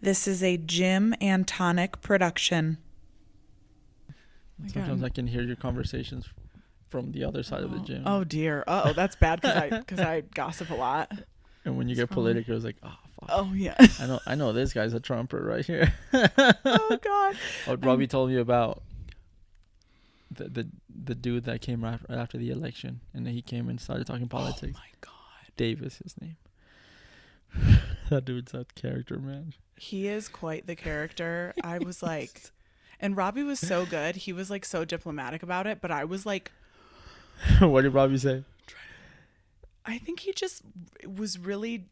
This is a Jim and Tonic production. Sometimes I can hear your conversations from the other side of the gym. Oh dear. Oh, that's bad because I gossip a lot. And when you get political, it's like, oh fuck. Oh yeah. I know this guy's a Trumper right here. Oh God. Oh, Robbie told me about the dude that came right after the election, and then he came and started talking politics. Oh my God. Dave is his name. That dude's a character, man. He is quite the character. I was like, and Robbie was so good. He was like so diplomatic about it, but I was like, what did Robbie say? I think he just was really,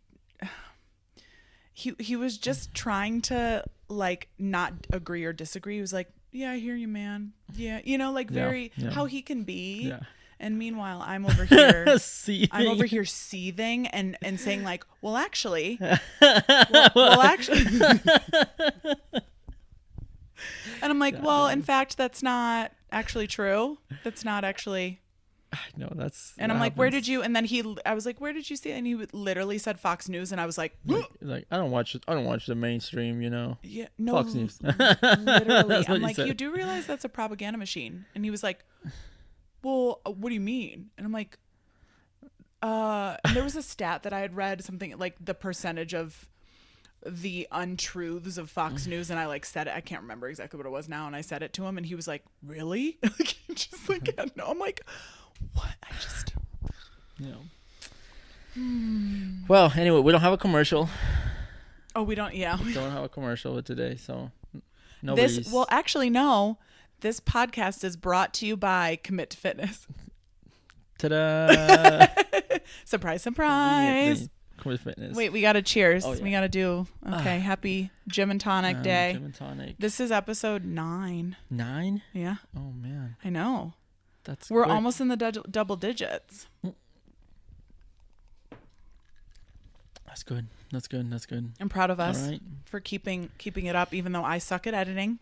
he was just trying to like not agree or disagree. He was like, yeah, I hear you, man. Yeah. You know, like very how he can be. Yeah. And meanwhile, I'm over here seething and saying like, well, actually, well, actually. And I'm like, well, in fact, that's not actually true. That's not actually. No, that's. And I'm like, where did you? And then I was like, where did you see it? And he literally said Fox News, and I was like, like I don't watch the mainstream, you know. Yeah, no, Fox News. Literally, I'm like, you do realize that's a propaganda machine? And he was like, well, what do you mean? And I'm like, and there was a stat that I had read, something like the percentage of the untruths of Fox News, and I like said it. I can't remember exactly what it was now, and I said it to him, and he was like, really? Like, just like, yeah, no. I'm like, what? I just, Well, anyway, we don't have a commercial. Oh, we don't. Yeah, we don't have a commercial today, so nobody's. Well, actually, no. This podcast is brought to you by Commit to Fitness. Ta-da! Surprise, surprise. Commit to Fitness. Wait, we got to cheers. Oh, yeah. We got to do. Okay, happy Gym and Tonic Day. Gym and Tonic. This is episode 9. 9? Yeah. Oh, man. I know. We're quick. Almost in the double digits. That's good. That's good. That's good. I'm proud of us for keeping it up, even though I suck at editing.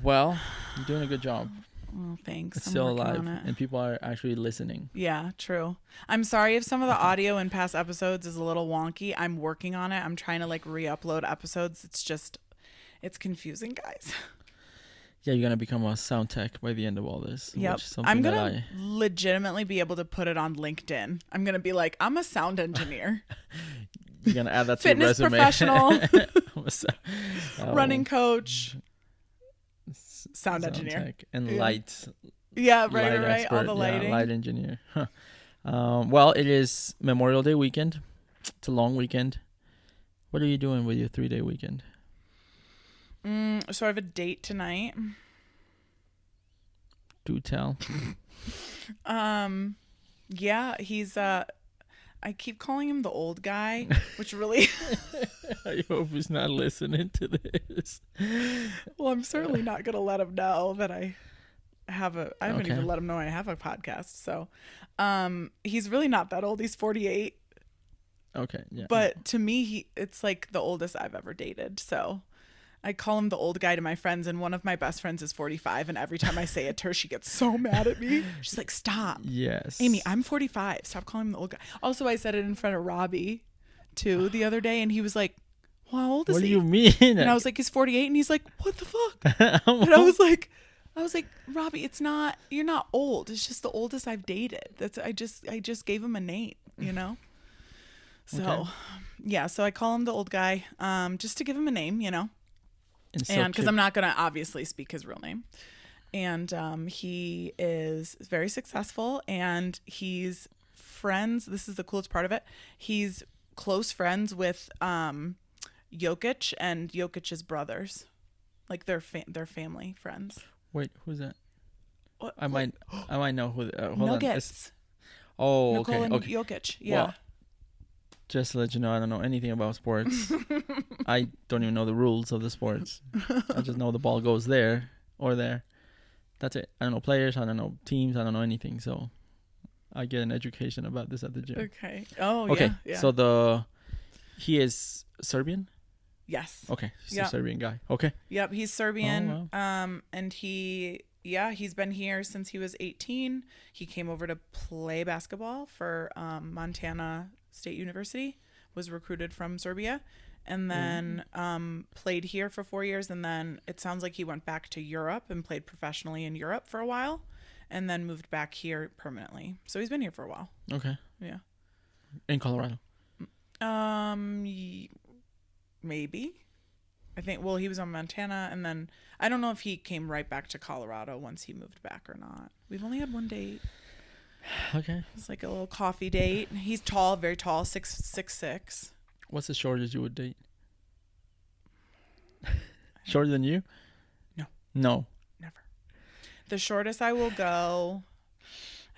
Well, you're doing a good job. Oh, thanks. It's still alive, and people are actually listening. Yeah, true. I'm sorry if some of the audio in past episodes is a little wonky. I'm working on it. I'm trying to like re-upload episodes. It's confusing, guys. Yeah, you're going to become a sound tech by the end of all this. Yep. I'm going to legitimately be able to put it on LinkedIn. I'm going to be like, I'm a sound engineer. You're going to add that to your resume. Fitness professional. Running coach. Sound engineer. Tech and light. Yeah, right. Expert. All the lighting. Yeah, light engineer. Huh. Well, it is Memorial Day weekend. It's a long weekend. What are you doing with your 3-day weekend? So I have a date tonight. Do tell. Yeah, he's I keep calling him the old guy, which really I hope he's not listening to this. Well, I'm certainly not gonna let him know that I haven't even let him know I have a podcast. So he's really not that old. He's 48. Okay. Yeah. But to me it's like the oldest I've ever dated. So I call him the old guy to my friends, and one of my best friends is 45, and every time I say it to her, she gets so mad at me. She's like, stop. Yes. Amy, I'm 45. Stop calling him the old guy. Also, I said it in front of Robbie, too, the other day, and he was like, well, how old is he? What do you mean? And I was like, he's 48, and he's like, what the fuck? And I was like, Robbie, you're not old. It's just the oldest I've dated. I just gave him a name, you know? So, yeah, so I call him the old guy, just to give him a name, you know? And because I'm not going to obviously speak his real name. And he is very successful, and he's friends. This is the coolest part of it. He's close friends with Jokic and Jokic's brothers. Like they're family friends. Wait, who's that? What? I might know who. Nuggets. Oh, Nicole okay. and Jokic. Yeah. Well, just to let you know, I don't know anything about sports. I don't even know the rules of the sports. I just know the ball goes there or there. That's it. I don't know players. I don't know teams. I don't know anything. So I get an education about this at the gym. Okay. Oh, okay. Yeah. So he is Serbian? Yes. Okay. He's a Serbian guy. Okay. Yep. He's Serbian. Oh, wow. And he's been here since he was 18. He came over to play basketball for Montana State University, was recruited from Serbia, and then played here for 4 years, and then it sounds like he went back to Europe and played professionally in Europe for a while, and then moved back here permanently. So he's been here for a while. Okay. Yeah. In Colorado. Maybe. I think, well, he was on Montana, and then I don't know if he came right back to Colorado once he moved back or not. We've only had one date. Okay. It's like a little coffee date. He's tall, very tall, 6'6". What's the shortest you would date? Shorter than you? No. Never. The shortest I will go,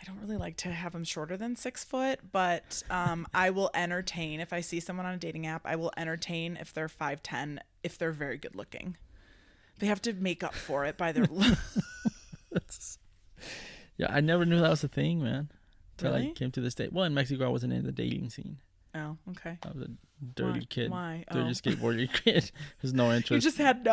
I don't really like to have them shorter than 6 foot, but I will entertain, if I see someone on a dating app, I will entertain if they're 5'10", if they're very good looking. They have to make up for it by their Yeah, I never knew that was a thing, man. Till Really? I came to the state. Well, in Mexico, I wasn't in the dating scene. Oh, okay. I was a dirty kid. Why? Dirty skateboarder kid. There's no interest. You just had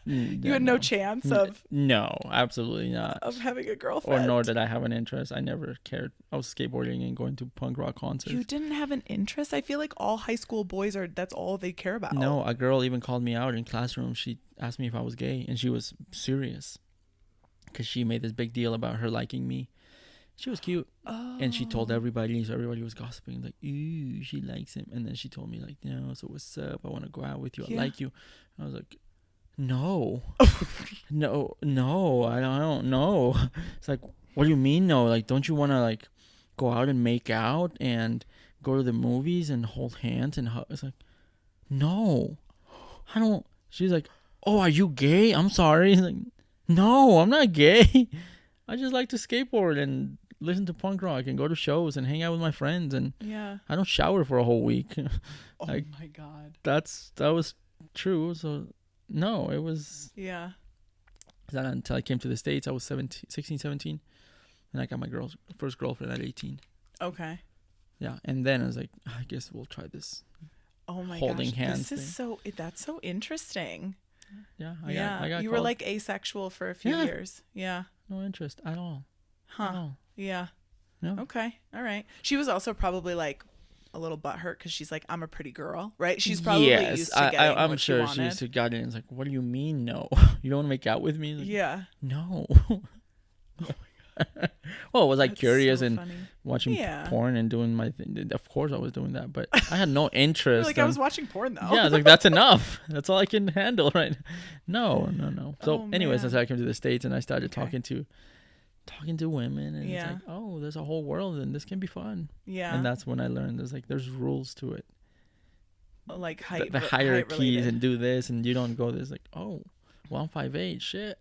you had no chance of No, absolutely not. of having a girlfriend. Or nor did I have an interest. I never cared. I was skateboarding and going to punk rock concerts. You didn't have an interest? I feel like all high school boys that's all they care about. No, a girl even called me out in classroom. She asked me if I was gay, and she was serious because she made this big deal about her liking me. She was cute. Oh. And she told everybody, so everybody was gossiping, like, ooh, she likes him. And then she told me, like, no, so what's up? I want to go out with you. I like you. And I was like, no. no, I don't know. It's like, what do you mean, no? Like, don't you want to, like, go out and make out and go to the movies and hold hands and hug? It's like, no, I don't. She's like, oh, are you gay? I'm sorry. It's like, no, I'm not gay. I just like to skateboard and listen to punk rock and go to shows and hang out with my friends, and I don't shower for a whole week. Oh like, my God. That was true. So no, it was not until I came to the States. I was 16, 17, and I got my first girlfriend at 18. Okay. Yeah, and then I was like, I guess we'll try this. Oh my holding gosh. hands This is that's so interesting. Yeah, I got you called. were like asexual for a few years. Yeah. No interest at all. Huh. At all. Yeah. No. Okay. All right. She was also probably like a little butthurt because she's like, I'm a pretty girl, right? She's probably used to getting I'm what sure she she wanted. used to got in. It's like, what do you mean, no? You don't want to make out with me? Like, Yeah. No. Well, was I curious and funny. watching porn and doing my thing? Of course, I was doing that, but I had no interest. Like I was watching porn though. Yeah, I was like, that's enough. That's all I can handle, right? No. So, anyways, man. as I came to the States and I started talking to women, and it's like, oh, there's a whole world, and this can be fun. Yeah. And that's when I learned there's rules to it. Like height, the hierarchies, and do this, and you don't go this. Like, oh, well, I'm 5'8". Shit.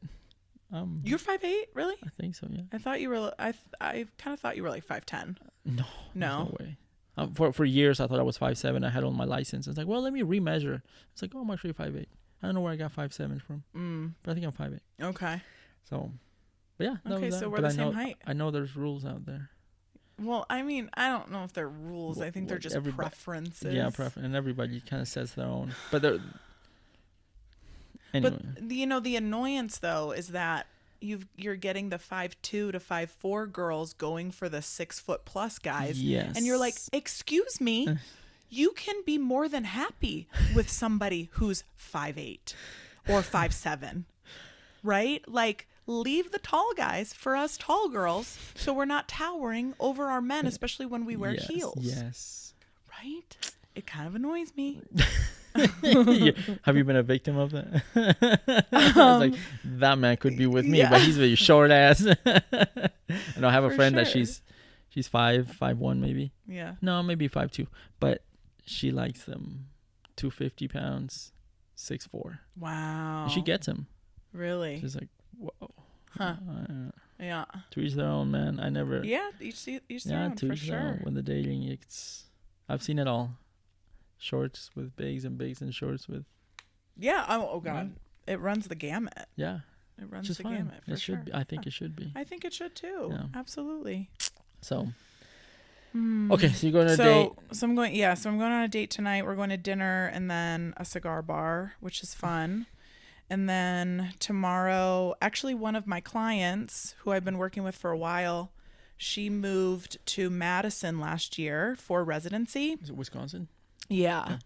You're 5'8", really? I think so. Yeah. I thought you were. I kind of thought you were like 5'10". No way. For years, I thought I was 5'7". I had on my license. It's like, well, let me remeasure. It's like, oh, I'm actually 5'8". I don't know where I got 5'7" from, but I think I'm 5'8". Okay. So, but yeah. Okay, so we're the same height. I know there's rules out there. Well, I mean, I don't know if they're rules. I think they're just preferences. Yeah, and everybody kind of says their own. But they're anyway. But the annoyance though is that you're getting the 5'2" to 5'4" girls going for the 6 foot plus guys. Yes. And you're like, excuse me, you can be more than happy with somebody who's 5'8" or 5'7", right? Like, leave the tall guys for us tall girls so we're not towering over our men, especially when we wear heels. Yes. Right? It kind of annoys me. Have you been a victim of that? It's like, that man could be with me, but he's a short ass. And I have a friend that she's 5'1" maybe. Yeah. No, maybe 5'2", but she likes them 250 pounds, 6'4". Wow. And she gets him. Really? She's like, whoa. Huh. Yeah. To each their own, man. I never. Yeah, each their own, to for each their sure. own. When the dating, I've seen it all. Shorts with bigs and shorts with. Yeah. Oh God. It runs the gamut. Yeah. It runs the gamut. For it should sure. be. I think it should be. I think it should too. Yeah. Absolutely. So. Okay, so you're going on a date. So I'm going. Yeah. So I'm going on a date tonight. We're going to dinner and then a cigar bar, which is fun. And then tomorrow, actually, one of my clients who I've been working with for a while, she moved to Madison last year for residency. Is it Wisconsin? Yeah.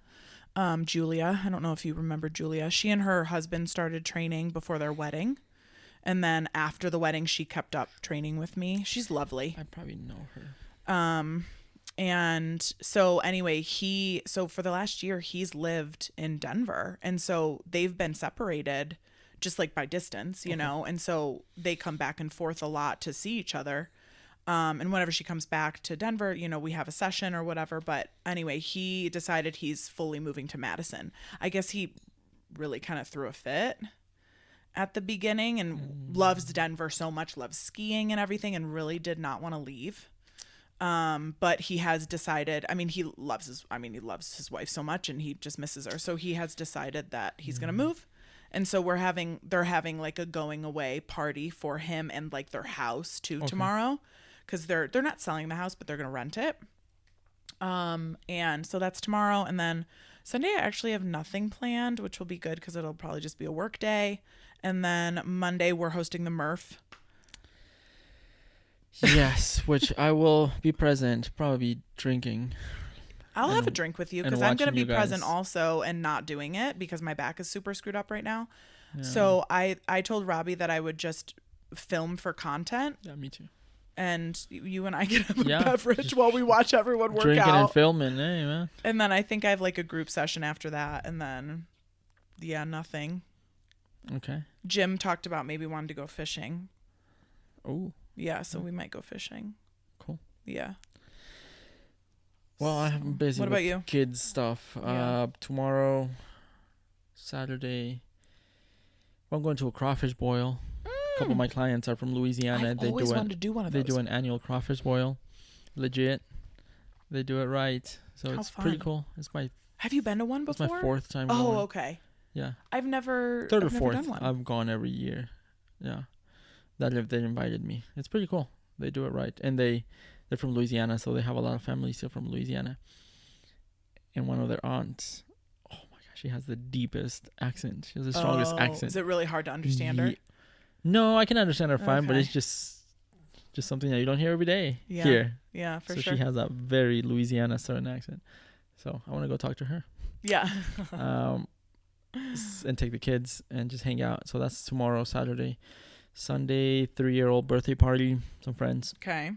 Julia. I don't know if you remember Julia. She and her husband started training before their wedding. And then after the wedding, she kept up training with me. She's lovely. I probably know her. And so anyway, so for the last year, he's lived in Denver. And so they've been separated just like by distance, you know? And so they come back and forth a lot to see each other. And whenever she comes back to Denver, you know, we have a session or whatever. But anyway, he decided he's fully moving to Madison. I guess he really kind of threw a fit at the beginning and loves Denver so much, loves skiing and everything, and really did not want to leave. But he has decided, he loves his wife so much and he just misses her. So he has decided that he's going to move. And so they're having like a going away party for him and like their house too tomorrow. Cause they're not selling the house, but they're going to rent it. And so that's tomorrow. And then Sunday, I actually have nothing planned, which will be good because it'll probably just be a work day. And then Monday, we're hosting the Murph. Yes, which I will be present, probably drinking. I'll have a drink with you because I'm going to be present also and not doing it because my back is super screwed up right now. Yeah. So I told Robbie that I would just film for content. Yeah, me too. And you and I get a beverage while we watch everyone work drinking out. And filming, hey, man. And then I think I have like a group session after that. And then, nothing. Okay. Jim talked about maybe wanting to go fishing. Oh. Yeah, so we might go fishing. Cool. Yeah. Well, I'm busy what with about you? Kids stuff. Yeah. Tomorrow, Saturday, I'm going to a crawfish boil. A couple of my clients are from Louisiana. I've always wanted to do one of those. They do an annual crawfish boil. Legit. They do it right. So it's pretty cool. Have you been to one before? It's my fourth time going. going. Okay. Yeah. I've never Third or never fourth. done one. I've gone every year. Yeah. They invited me. It's pretty cool. They do it right. And they're from Louisiana, so they have a lot of families here from Louisiana. And one of their aunts, oh my gosh, she has the deepest accent. She has the strongest accent. Is it really hard to understand her? No, I can understand her fine, but it's just something that you don't hear every day here. Yeah, for sure. So she has a very Louisiana southern accent. So I want to go talk to her. Yeah. And take the kids and just hang out. So that's tomorrow, Saturday. Sunday, 3-year-old birthday party. Some friends. Okay.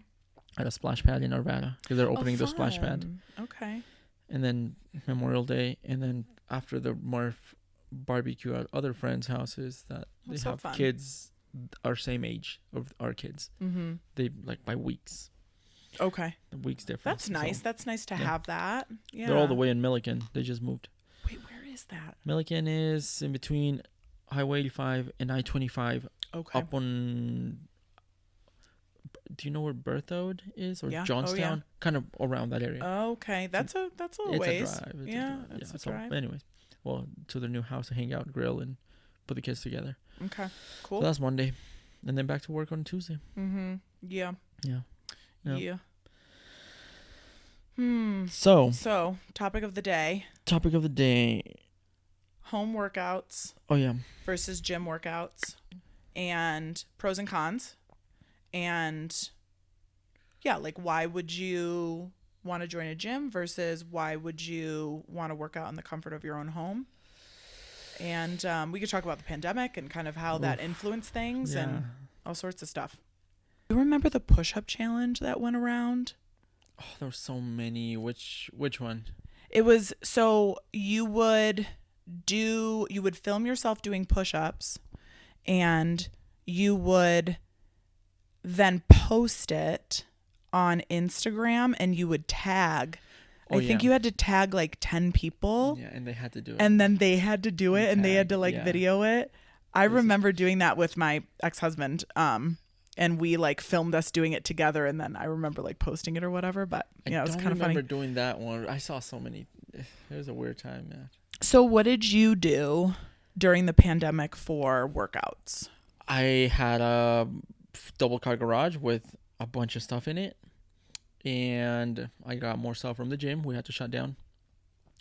At a splash pad in Arvada because they're opening the splash pad. Okay. And then Memorial Day, and then after the Murph barbecue at other friends' houses that they have kids our same age of our kids. Mm-hmm. They like by weeks. Okay. The weeks difference. That's nice. So, that's nice to have that. Yeah. They're all the way in Milliken. They just moved. Wait, where is that? Milliken is in between Highway 85 and I-25. Okay. Up on. Do you know where Berthoud is or Johnstown? Kind of around that area. Okay, that's a little ways. It's a drive. It's a drive. Anyways, to their new house to hang out, grill, and put the kids together. Okay, cool. So that's Monday, and then back to work on Tuesday. Mm-hmm. Yeah. Yeah. So topic of the day. Home workouts. Oh yeah. Versus gym workouts, and pros and cons. And like why would you want to join a gym versus why would you want to work out in the comfort of your own home? And we could talk about the pandemic and kind of how that influenced things and all sorts of stuff. You remember the push-up challenge that went around? Oh, there were so many. Which one? It was so you would film yourself doing push-ups and you would then post it on Instagram and you would tag. I think you had to tag like 10 people. Yeah, and they had to do it. And then they had to do it and they had to video it. I remember doing that with my ex-husband. And we like filmed us doing it together and then I remember like posting it or whatever. But yeah, it was kind of funny. I remember doing that one. I saw so many. It was a weird time, man. So what did you do during the pandemic for workouts? I had a double car garage with a bunch of stuff in it, and I got more stuff from the gym. We had to shut down,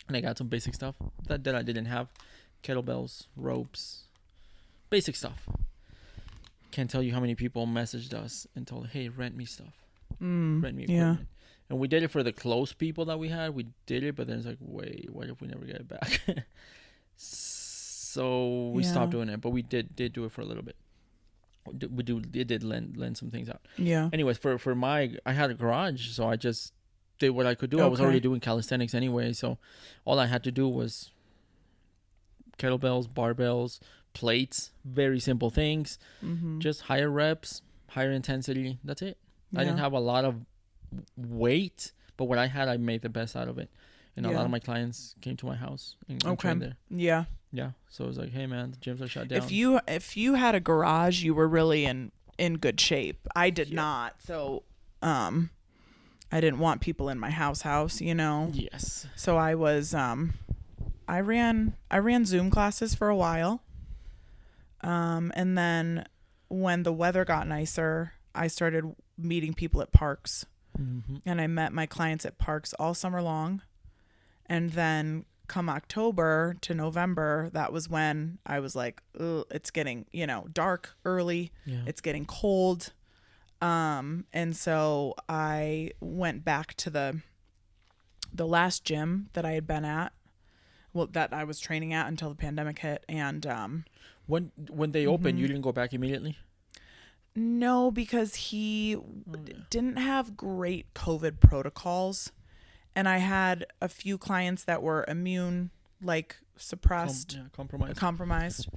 and I got some basic stuff that I didn't have: kettlebells, ropes, basic stuff. Can't tell you how many people messaged us and told, "Hey, rent me stuff, rent me equipment." And we did it for the close people that we had. We did it, but then it's like, wait, what if we never get it back? So we stopped doing it, but we did do it for a little bit. It did lend some things out. Yeah. Anyways, I had a garage, so I just did what I could do. I was already doing calisthenics anyway, so all I had to do was kettlebells, barbells, plates, very simple things. Just higher reps, higher intensity. That's it. I didn't have a lot of weight, but what I had, I made the best out of it. And a lot of my clients came to my house and trained there. Yeah. Yeah. So it was like, hey man, the gyms are shut down. If you had a garage, you were really in good shape. I did not. So I didn't want people in my house, you know. Yes. So I was I ran Zoom classes for a while. And then when the weather got nicer, I started meeting people at parks. And I met my clients at parks all summer long. And then come October to November, that was when I was like, it's getting, dark early. Yeah. It's getting cold. And so I went back to the last gym that I had been at, that I was training at until the pandemic hit. And when they opened, you didn't go back immediately? No, because he didn't have great COVID protocols. And I had a few clients that were immune, suppressed, compromised.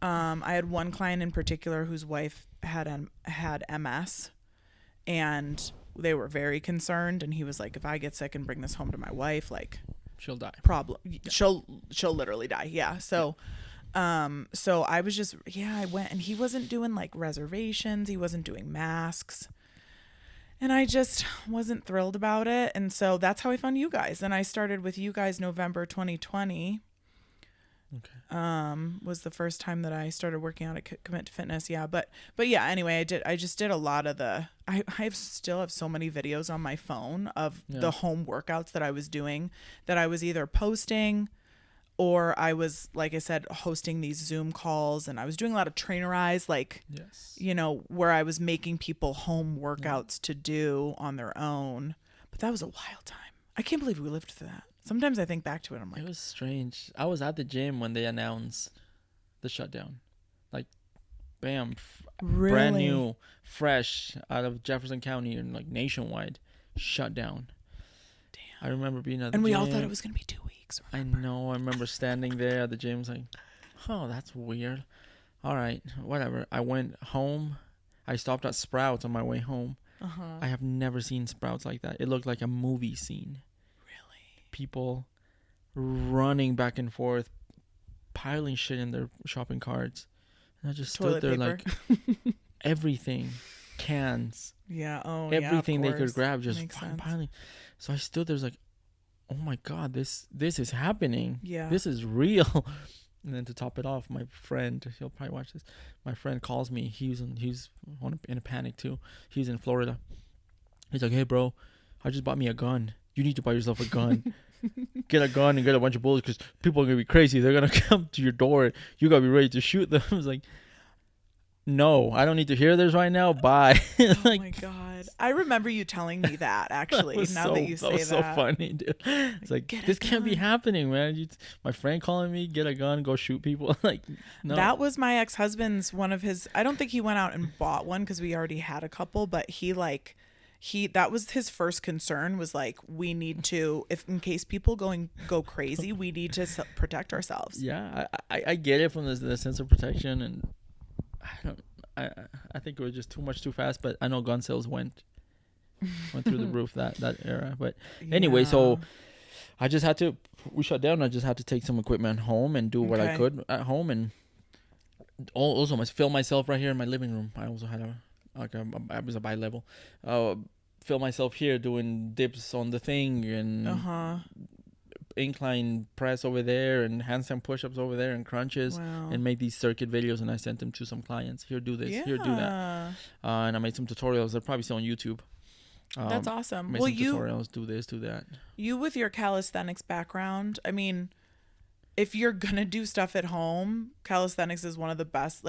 I had one client in particular whose wife had MS, and they were very concerned. And he was like, "If I get sick and bring this home to my wife, she'll die. She'll literally die." Yeah. So, so I was just I went, and he wasn't doing reservations. He wasn't doing masks. And I just wasn't thrilled about it. And so that's how I found you guys. And I started with you guys November 2020. Okay. Was the first time that I started working out at Commit to Fitness. Yeah. But yeah, anyway, I just did a lot of I still have so many videos on my phone of the home workouts that I was doing, that I was either posting, or I was, like I said, hosting these Zoom calls, and I was doing a lot of Trainerize, where I was making people home workouts to do on their own. But that was a wild time. I can't believe we lived through that. Sometimes I think back to it, I'm like, it was strange. I was at the gym when they announced the shutdown. Bam, really? Brand new, fresh out of Jefferson County and nationwide, shut down. Damn. I remember being at the gym. And we all thought it was going to be 2 weeks. Remember? I know. I remember standing there at the gym, oh, that's weird. All right, whatever. I went home. I stopped at Sprouts on my way home. I have never seen Sprouts like that. It looked like a movie scene. Really? People running back and forth, piling shit in their shopping carts. And I just stood there everything, cans. Yeah. Oh, everything they could grab, just piling. So I stood there, oh my God, this is happening. Yeah. This is real. And then to top it off, my friend, he'll probably watch this. My friend calls me. He's in a panic too. He's in Florida. He's like, "Hey bro, I just bought me a gun. You need to buy yourself a gun. Get a gun and get a bunch of bullets, because people are gonna be crazy. They're gonna come to your door. You gotta be ready to shoot them." I was like, "No, I don't need to hear this right now. Bye." Oh my God. I remember you telling me that, actually, that you say that. That was so funny, dude. It's this can't be happening, man. My friend calling me, get a gun, go shoot people. No. That was my ex-husband's, one of his, I don't think he went out and bought one because we already had a couple, but that was his first concern, was we need to, if in case people go crazy, we need to protect ourselves. Yeah, I get it from the sense of protection, and I think it was just too fast, but I know gun sales went through the roof that era. But anyway, so we shut down. I just had to take some equipment home and do what I could at home, and also film myself right here in my living room. I also had I was a bi-level. Film myself here doing dips on the thing, and incline press over there, and handstand push-ups over there, and crunches. Wow. And make these circuit videos, and I sent them to some clients. Here, do this. Yeah. Here, do that. And I made some tutorials. They're probably still on YouTube. That's awesome. Made some tutorials, do this, do that. You, with your calisthenics background, I mean, if you're gonna do stuff at home, calisthenics is one of the best.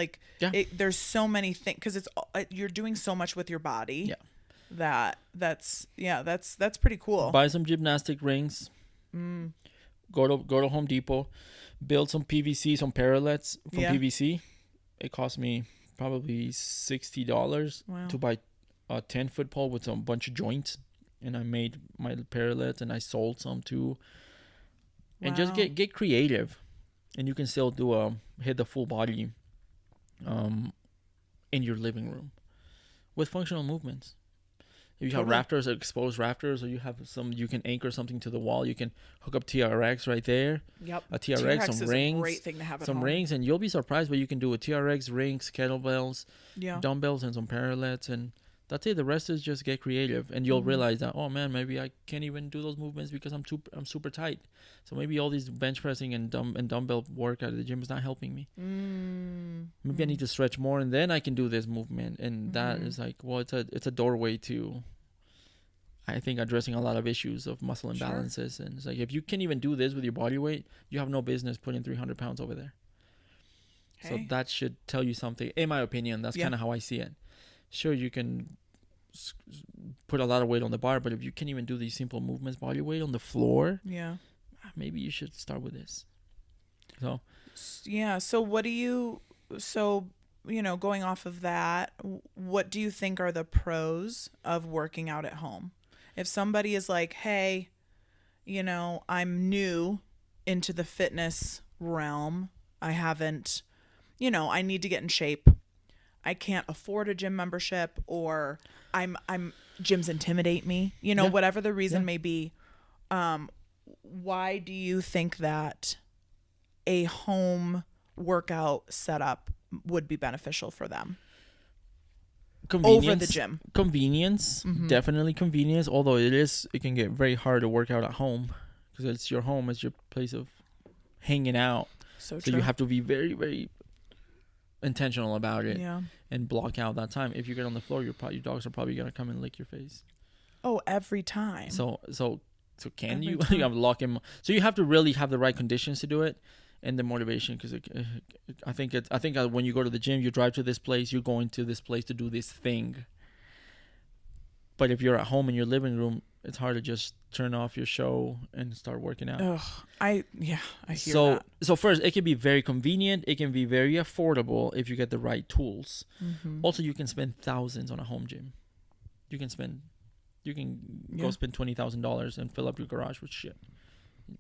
There's so many things, because you're doing so much with your body. Yeah. that's pretty cool. Buy some gymnastic rings. Go to Home Depot, build some PVC, some parallettes from PVC. It cost me probably $60 to buy a 10-foot pole with some bunch of joints, and I made my parallettes and I sold some too. And just get creative, and you can still do hit the full body in your living room with functional movements. If you have rafters, exposed rafters, or you have you can anchor something to the wall. You can hook up TRX right there. Yep. A TRX, some rings, a great thing to have at some home. rings, and you'll be surprised what you can do with TRX, rings, kettlebells, yeah, dumbbells, and some parallettes, and that's it. The rest is just get creative, and you'll realize that, oh man, maybe I can't even do those movements because I'm super tight. So maybe all these bench pressing and dumbbell work at the gym is not helping me. Maybe I need to stretch more, and then I can do this movement. And that is like, well, it's a doorway to, I think, addressing a lot of issues of muscle imbalances. And it's like, if you can't even do this with your body weight, you have no business putting 300 pounds over there. Hey. So that should tell you something. In my opinion, that's kind of how I see it. Sure, you can put a lot of weight on the bar, but if you can't even do these simple movements, body weight on the floor, maybe you should start with this. So going off of that, what do you think are the pros of working out at home? If somebody is like, hey, I'm new into the fitness realm, I haven't, I need to get in shape, I can't afford a gym membership, or I'm gyms intimidate me, whatever the reason may be. Why do you think that a home workout setup would be beneficial for them over the gym? Convenience, definitely convenience. Although it can get very hard to work out at home because it's your home, it's your place of hanging out. So you have to be very, very intentional about it and block out that time. If you get on the floor, your dogs are probably gonna come and lick your face. Oh, every time. So can you have to lock him? So you have to really have the right conditions to do it, and the motivation. Because I think when you go to the gym, you drive to this place, you're going to this place to do this thing. But if you're at home in your living room, it's hard to just turn off your show and start working out. I hear that. So first, it can be very convenient. It can be very affordable if you get the right tools. Also, you can spend thousands on a home gym. You can go spend $20,000 and fill up your garage with shit.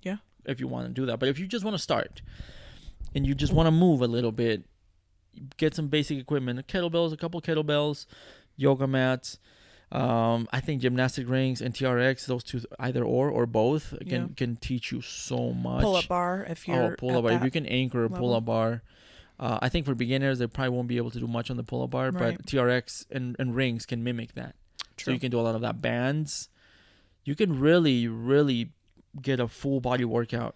Yeah. If you want to do that. But if you just want to start and you just want to move a little bit, get some basic equipment, a couple kettlebells, yoga mats. I think gymnastic rings and TRX, those two, either or both, can teach you so much. Pull-up bar if you're if you can anchor a pull-up bar. I think for beginners, they probably won't be able to do much on the pull-up bar, but TRX and rings can mimic that. True. So you can do a lot of that. Bands, you can really, really get a full body workout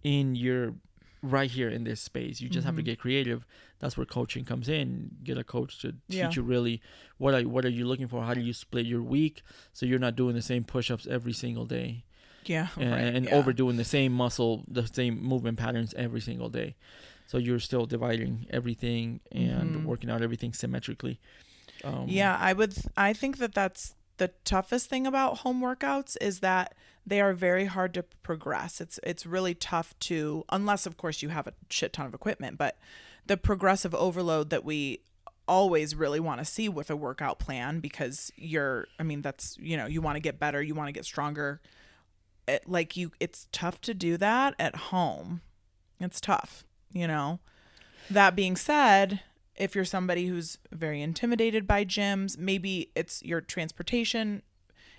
right here in this space. You just have to get creative. That's where coaching comes in. Get a coach to teach you really what are you looking for? How do you split your week so you're not doing the same push-ups every single day? Yeah. And overdoing the same movement patterns every single day. So you're still dividing everything and working out everything symmetrically. I think that's the toughest thing about home workouts is that they are very hard to progress. It's really tough to, unless of course you have a shit ton of equipment, but the progressive overload that we always really want to see with a workout plan, because that's, you want to get better, you want to get stronger. It's tough to do that at home. It's tough, That being said, if you're somebody who's very intimidated by gyms, maybe it's your transportation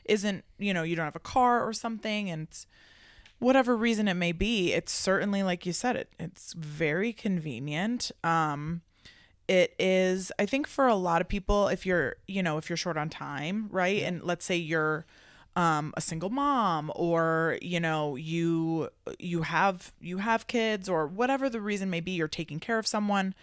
isn't, you don't have a car or something, and it's whatever reason it may be, it's certainly, like you said, it's very convenient. It is, I think, for a lot of people, if you're short on time, right? And let's say you're a single mom, or you have kids, or whatever the reason may be, you're taking care of someone.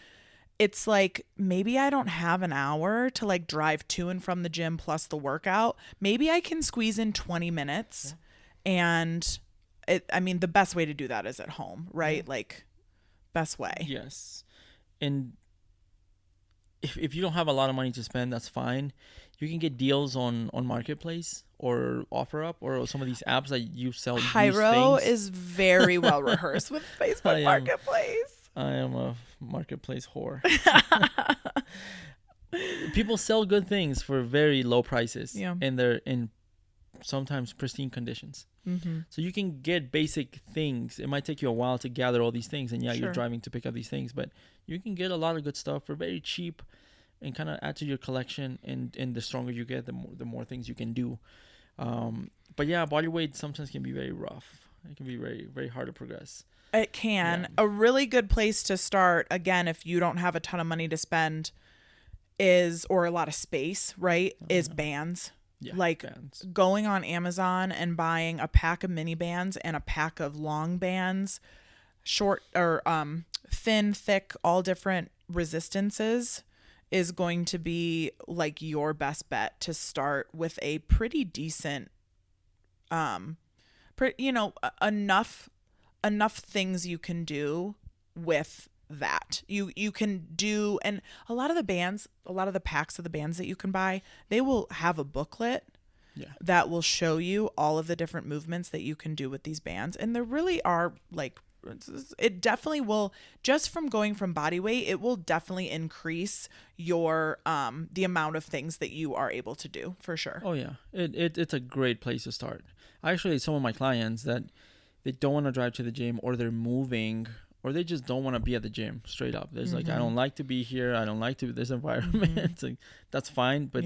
It's like, maybe I don't have an hour to like drive to and from the gym plus the workout. Maybe I can squeeze in 20 minutes. And the best way to do that is at home, right? Like, best way. Yes. And if you don't have a lot of money to spend, that's fine. You can get deals on Marketplace or OfferUp or some of these apps that you sell used Jairo things. is very well rehearsed with Facebook Marketplace. I am a Marketplace whore. People sell good things for very low prices, and they're in sometimes pristine conditions. So you can get basic things. It might take you a while to gather all these things, and you're driving to pick up these things, but you can get a lot of good stuff for very cheap and kind of add to your collection. And the stronger you get, the more things you can do. But yeah, body weight sometimes can be very rough. It can be very, very hard to progress. It can. A really good place to start, again, if you don't have a ton of money to spend, or a lot of space, right, is bands. Yeah, like bands. Going on Amazon and buying a pack of mini bands and a pack of long bands, short or thin, thick, all different resistances, is going to be like your best bet to start with a pretty decent, enough things you can do with that. You can do, and a lot of the packs of the bands that you can buy, they will have a booklet that will show you all of the different movements that you can do with these bands. And there really are, like, it definitely will, just from going from body weight, it will definitely increase your the amount of things that you are able to do, for sure. Oh yeah, it's a great place to start. Actually, some of my clients that they don't want to drive to the gym, or they're moving, or they just don't want to be at the gym straight up. There's like, I don't like to be here. I don't like to this environment. It's like, that's fine, but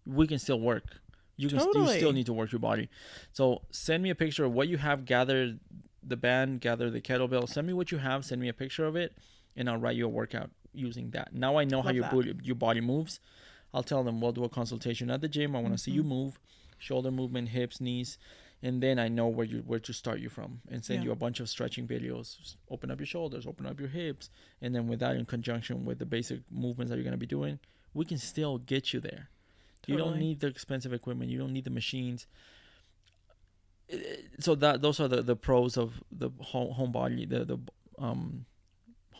we can still work. You still need to work your body. So send me a picture of what you have. Gather the band, gather the kettlebell. Send me what you have. Send me a picture of it, and I'll write you a workout using that. Now I know how your body moves. I'll tell them we'll do a consultation at the gym. I want to see you move, shoulder movement, hips, knees. And then I know where to start you from, and send you a bunch of stretching videos. Just open up your shoulders, open up your hips. And then with that, in conjunction with the basic movements that you're going to be doing, we can still get you there. Totally. You don't need the expensive equipment. You don't need the machines. So those are the pros of the home body, the home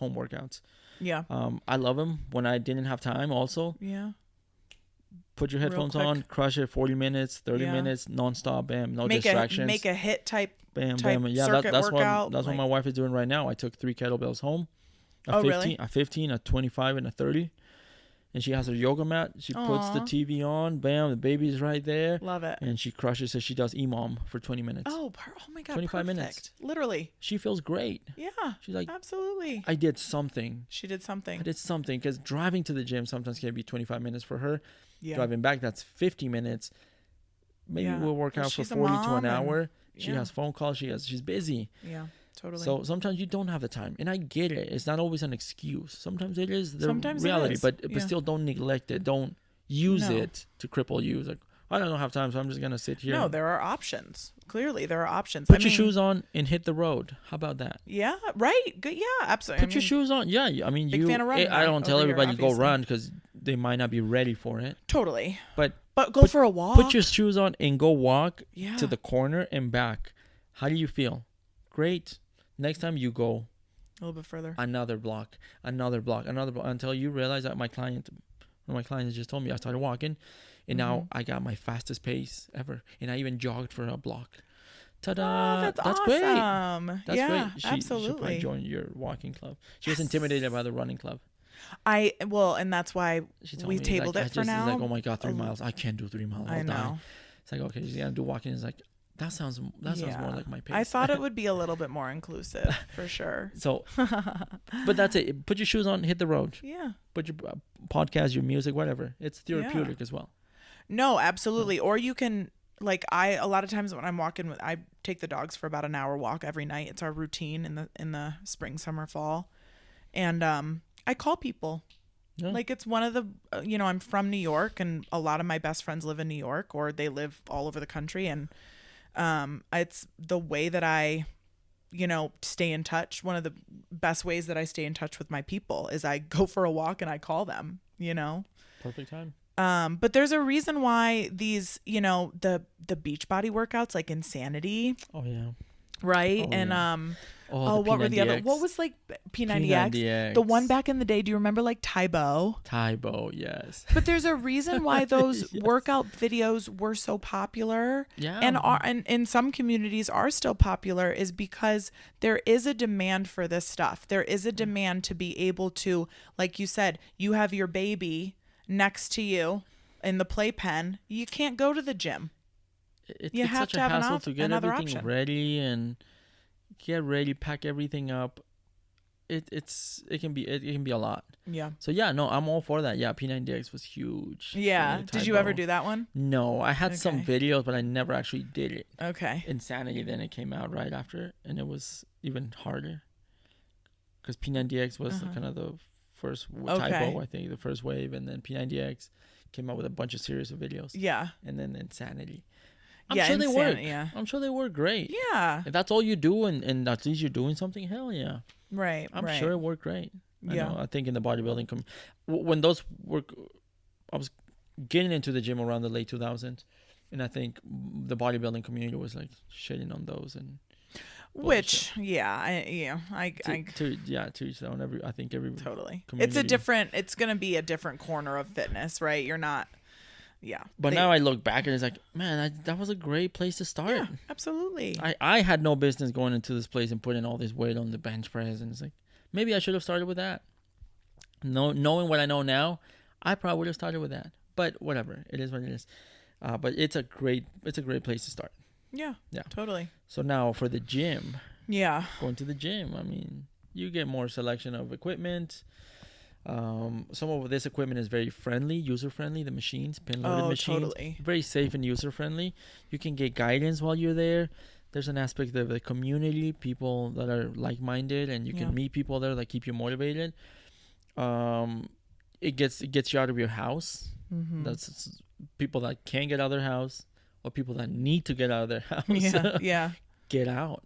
workouts. Yeah. I love them when I didn't have time also. Yeah. Put your headphones on, crush it, 40 minutes, 30 minutes, nonstop, bam, no distractions. Make a hit type bam. Yeah, that's workout. What my wife is doing right now. I took 3 kettlebells home. Really? A 15, a 25, and a 30. And she has her yoga mat. She puts the TV on. Bam, the baby's right there. Love it. And she crushes it. She does EMOM for 20 minutes. Oh my God, 25 minutes. Literally. She feels great. Yeah. She's like, absolutely. I did something. She did something. I did something, because driving to the gym sometimes can be 25 minutes for her. Yeah. Driving back, that's 50 minutes. Maybe we'll work out for 40 to an hour. She has phone calls. She's busy. Yeah, totally. So sometimes you don't have the time, and I get it. It's not always an excuse. Sometimes it is the reality, but still don't neglect it. Don't use it to cripple you. It's like, I don't have time, so I'm just gonna sit here. No, there are options. Clearly, there are options. Put your shoes on and hit the road. How about that? Yeah, right. Good. Yeah, absolutely. Put your shoes on. Yeah, I mean, big fan of running. I don't tell everybody go run, because they might not be ready for it. Totally. But go for a walk. Put your shoes on and go walk to the corner and back. How do you feel? Great. Next time you go a little bit further. Another block, until you realize that one of my clients just told me, I started walking, and now I got my fastest pace ever, and I even jogged for a block. Ta-da! Oh, that's awesome. Great. That's great. She absolutely. should probably join your walking club. She was intimidated by the running club. And that's why we tabled it for now. It's like, oh my God, 3 miles. I can't do 3 miles. I know. Die. It's like, okay, she's gonna do walking. It's like, that sounds more like my pace. I thought it would be a little bit more inclusive, for sure. So, but that's it. Put your shoes on, hit the road. Yeah. Put your podcast, your music, whatever. It's therapeutic as well. No, absolutely. Or you can, like, a lot of times when I'm walking, I take the dogs for about an hour walk every night. It's our routine in the spring, summer, fall, and I call people. Yeah. Like, it's one of the, I'm from New York, and a lot of my best friends live in New York, or they live all over the country, and it's the way that I, stay in touch. One of the best ways that I stay in touch with my people is I go for a walk and I call them, Perfect time. But there's a reason why these, the beach body workouts, like Insanity. Oh yeah. Right. Oh, and, yeah. Oh, what were the other? What was like P90X? The one back in the day. Do you remember like Tybo? Tybo, yes. But there's a reason why those yes. workout videos were so popular. Yeah. And in some communities are still popular is because there is a demand for this stuff. There is a demand to be able to, like you said, you have your baby next to you in the playpen. You can't go to the gym. It's have such to a have hassle to get everything option. Ready and get ready, pack everything up. It can be a lot. Yeah. So yeah, no, I'm all for that. Yeah, P90X was huge. Yeah. Did you ever do that one? No, I had some videos, but I never actually did it. Okay. Insanity, then it came out right after, and it was even harder. Because P90X was kind of the first typo, I think, the first wave, and then P90X came out with a bunch of series of videos. Yeah. And then Insanity. I'm sure they work. Yeah. I'm sure they work great. Yeah. If that's all you do and at least you're doing something, hell yeah. Right. I'm sure it worked great. Yeah. I think in the bodybuilding, when those I was getting into the gym around the late 2000s, and I think the bodybuilding community was like shitting on those and. Which, I to each their own. I think every totally. It's gonna be a different corner of fitness, right? You're not. Yeah. But now I look back and it's like, man, that was a great place to start. Yeah, absolutely. I had no business going into this place and putting all this weight on the bench press, and it's like, maybe I should have started with that. Knowing what I know now, I probably would have started with that. But whatever, it is what it is. But it's a great place to start. Yeah. Yeah. Totally. So now for the gym. Yeah. Going to the gym, I mean, you get more selection of equipment. Some of this equipment is very friendly, user-friendly. The machines, pin-loaded machines, totally. Very safe and user-friendly. You can get guidance while you're there. There's an aspect of the community, people that are like-minded, and you can meet people there that keep you motivated. It gets you out of your house. Mm-hmm. That's people that can't get out of their house, or people that need to get out of their house. Yeah. Get out,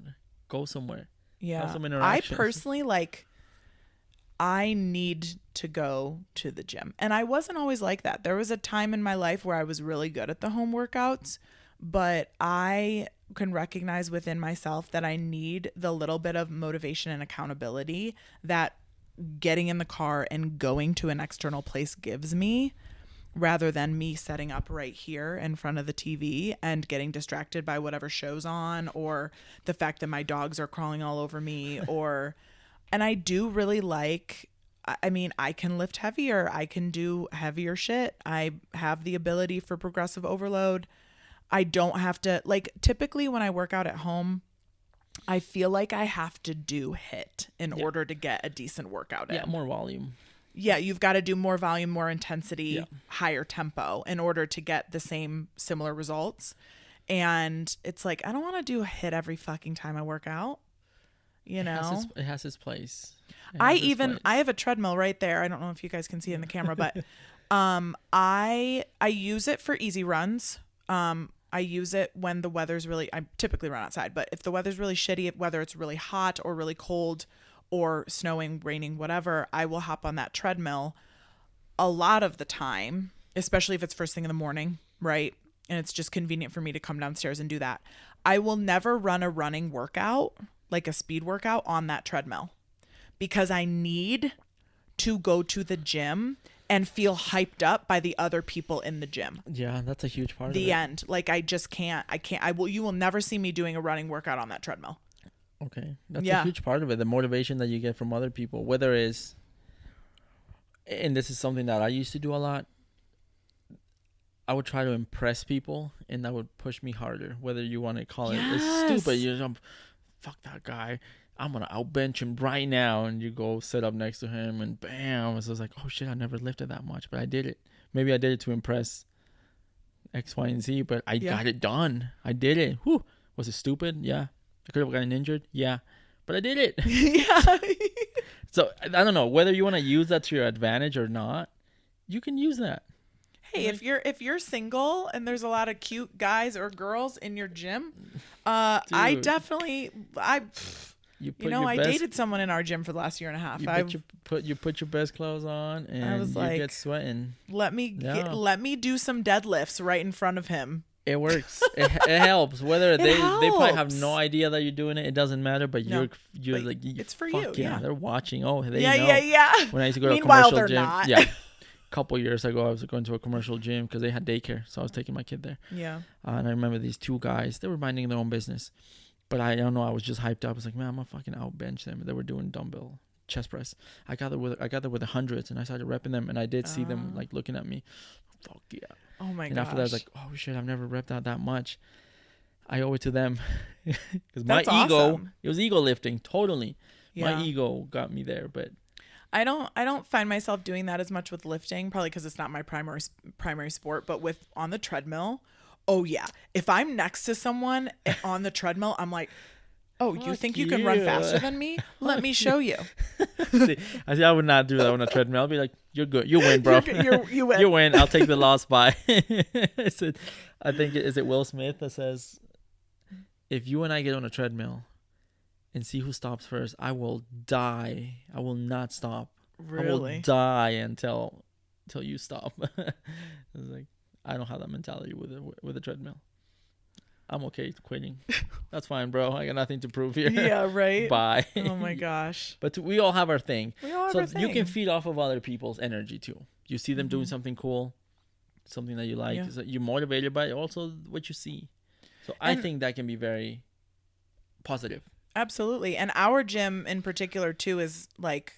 go somewhere. Yeah. Have some interaction. I personally I need to go to the gym. And I wasn't always like that. There was a time in my life where I was really good at the home workouts, but I can recognize within myself that I need the little bit of motivation and accountability that getting in the car and going to an external place gives me, rather than me setting up right here in front of the TV and getting distracted by whatever show's on, or the fact that my dogs are crawling all over me, or... And I do really I can lift heavier. I can do heavier shit. I have the ability for progressive overload. I don't have to, typically when I work out at home, I feel like I have to do HIIT in order to get a decent workout in. Yeah, more volume. Yeah, you've got to do more volume, more intensity, higher tempo in order to get the similar results. And it's like, I don't want to do a HIIT every fucking time I work out. You know, it has its place. I have a treadmill right there. I don't know if you guys can see it in the camera, but I use it for easy runs. I use it when the weather's I typically run outside, but if the weather's really shitty, whether it's really hot or really cold or snowing, raining, whatever, I will hop on that treadmill a lot of the time, especially if it's first thing in the morning, right? And it's just convenient for me to come downstairs and do that. I will never run a running workout, like a speed workout, on that treadmill, because I need to go to the gym and feel hyped up by the other people in the gym. Yeah, that's a huge part of it. The end. I just can't. You will never see me doing a running workout on that treadmill. Okay. That's a huge part of it. The motivation that you get from other people, whether it's, and this is something that I used to do a lot, I would try to impress people, and that would push me harder. Whether you want to call it it's stupid, fuck that guy, I'm gonna outbench him right now, and you go sit up next to him and bam, so it's like, oh shit, I never lifted that much, but I did it. Maybe I did it to impress X, Y, and Z, but I got it done. I did it. Whew. Was it stupid? Yeah. I could have gotten injured. Yeah, but I did it. Yeah. So I don't know whether you want to use that to your advantage or not. You can use that. Hey, if you're single and there's a lot of cute guys or girls in your gym, I definitely I dated someone in our gym for the last year and a half. You put your best clothes on and I was get sweating. Let me do some deadlifts right in front of him It works. It helps. Whether they probably have helps. no idea that you're doing it. It doesn't matter. But No. you're like It's for fuck you. yeah, they're watching. Oh, they Yeah, know. yeah. When I used to go to a Meanwhile, commercial they're gym, not. yeah, a couple years ago, I was going to a commercial gym because they had daycare, so I was taking my kid there. Yeah. And I remember these two guys. They were minding their own business, but I don't know. I was just hyped up. I was like, man, I'm gonna fucking outbench them. They were doing dumbbell chest press. I got there with the hundreds, and I started repping them, and I did see them like looking at me. Fuck yeah. Oh my god. And after that, I was like, oh shit, I've never repped out that much. I owe it to them because my That's ego. awesome. It was ego lifting, totally. Yeah. My ego got me there, but I don't find myself doing that as much with lifting, probably because it's not my primary sport. But with on the treadmill, oh yeah, if I'm next to someone on the treadmill, I'm like, oh, you think you can run faster than me? Let me show you. I would not do that on a treadmill. I'll be like, you're good, you win, bro. You win. You win. I'll take the loss by. I think is it Will Smith that says, if you and I get on a treadmill and see who stops first, I will die. I will not stop. Really? I will die until you stop. I was like, I don't have that mentality with a treadmill. I'm okay quitting. That's fine, bro. I got nothing to prove here. Yeah, right. Bye. Oh my gosh. But we all have our thing. We all have So our thing. you can feed off of other people's energy too. You see them doing Mhm. something cool, something that you like. Yeah. So you're motivated by also what you see. So I think that can be very positive. Absolutely. And our gym in particular too is like,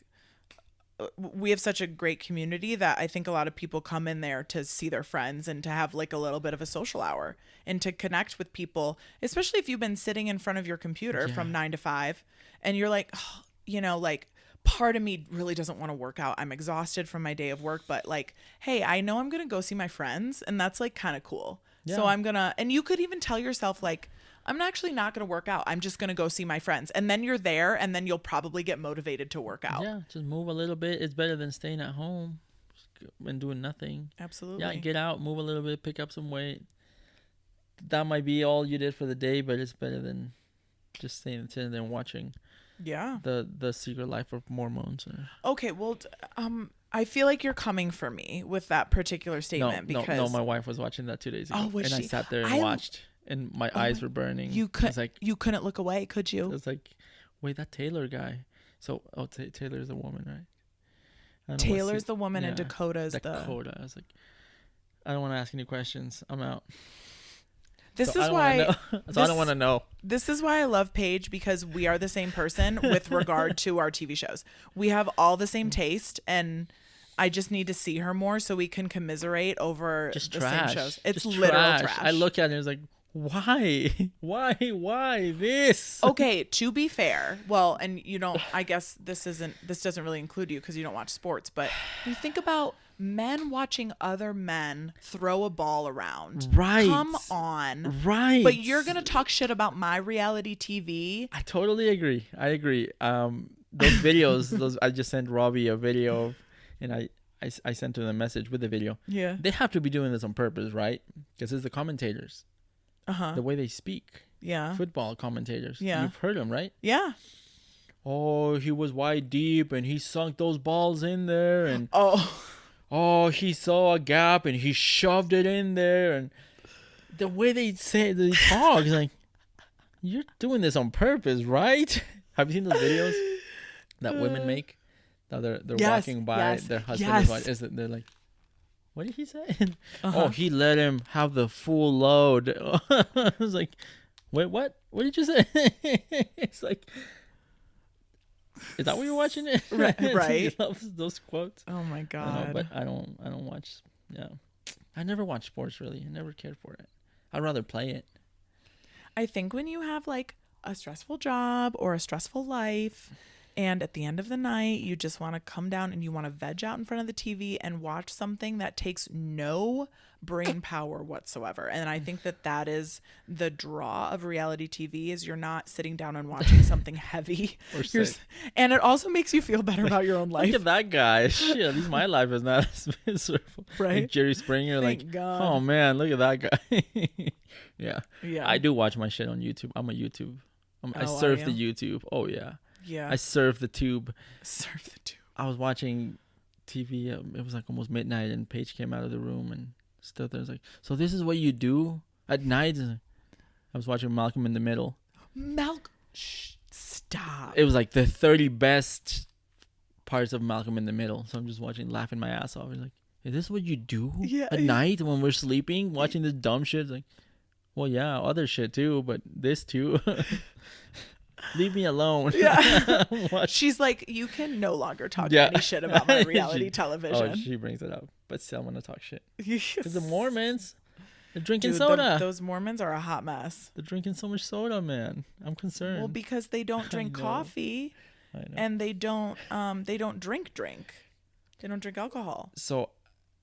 we have such a great community that I think a lot of people come in there to see their friends and to have like a little bit of a social hour and to connect with people, especially if you've been sitting in front of your computer from 9 to 5 and you're like, oh, like part of me really doesn't want to work out. I'm exhausted from my day of work, but like, hey, I know I'm going to go see my friends and that's like kind of cool. Yeah. So and you could even tell yourself like, I'm actually not going to work out. I'm just going to go see my friends. And then you're there and then you'll probably get motivated to work out. Yeah, just move a little bit. It's better than staying at home and doing nothing. Absolutely. Yeah, get out, move a little bit, pick up some weight. That might be all you did for the day, but it's better than just sitting there and watching the Secret Life of Mormons. Okay, well, I feel like you're coming for me with that particular statement because no, my wife was watching that 2 days ago. Oh, was and she? I sat there and watched. And my eyes were burning. You couldn't look away, could you? I was like, wait, that Taylor guy. So, Taylor's the woman, right? Taylor's the woman and Dakota's Dakota. I was like, I don't want to ask any questions. I'm out. This is why I don't want to know. This is why I love Paige, because we are the same person with regard to our TV shows. We have all the same taste, and I just need to see her more so we can commiserate over just the trash. same shows. It's just literal trash. I look at it and it's like, why this? Okay, to be fair, well, and you don't, I guess this doesn't really include you because you don't watch sports, but you think about men watching other men throw a ball around. Right. Come on. Right. But you're going to talk shit about my reality TV. I totally agree. I agree. Those videos, I just sent Robbie a video and I sent her a message with the video. Yeah. They have to be doing this on purpose, right? Because it's the commentators. The way they speak. Yeah. Football commentators. Yeah. You've heard them, right? Yeah. Oh, he was wide deep and he sunk those balls in there and he saw a gap and he shoved it in there, and the way they talk is like, you're doing this on purpose, right? Have you seen those videos that women make? That they're walking by their husband. They're like, what did he say? Oh, he let him have the full load. I was like, wait, what? What did you say? It's like, is that what you're watching it? Right. You love those quotes. Oh my god. But I don't watch. Yeah, I never watch sports really. I never cared for it. I'd rather play it. I think when you have like a stressful job or a stressful life, and at the end of the night, you just want to come down and you want to veg out in front of the TV and watch something that takes no brain power whatsoever. And I think that is the draw of reality TV, is you're not sitting down and watching something heavy. And it also makes you feel better about your own life. Look at that guy. Shit, at least my life is not as miserable. Right? Like Jerry Springer, Thank God. Oh man, look at that guy. Yeah. I do watch my shit on YouTube. I'm a YouTube. I surf the YouTube. Oh yeah. Yeah. I surf the tube. Surf the tube. I was watching TV. It was like almost midnight, and Paige came out of the room and stood there. Was like, so this is what you do? At night, I was watching Malcolm in the Middle. Stop. It was like the 30 best parts of Malcolm in the Middle. So I'm just watching, laughing my ass off. Like, is this what you do at night when we're sleeping, watching this dumb shit? Like, well, yeah, other shit too, but this too. Leave me alone. Yeah. She's like, you can no longer talk any shit about my reality television. Oh, she brings it up. But still, I'm going to talk shit. Yes. Because the Mormons, they're drinking soda. Those Mormons are a hot mess. They're drinking so much soda, man. I'm concerned. Well, because they don't drink coffee. I know. And they don't drink. They don't drink alcohol. So,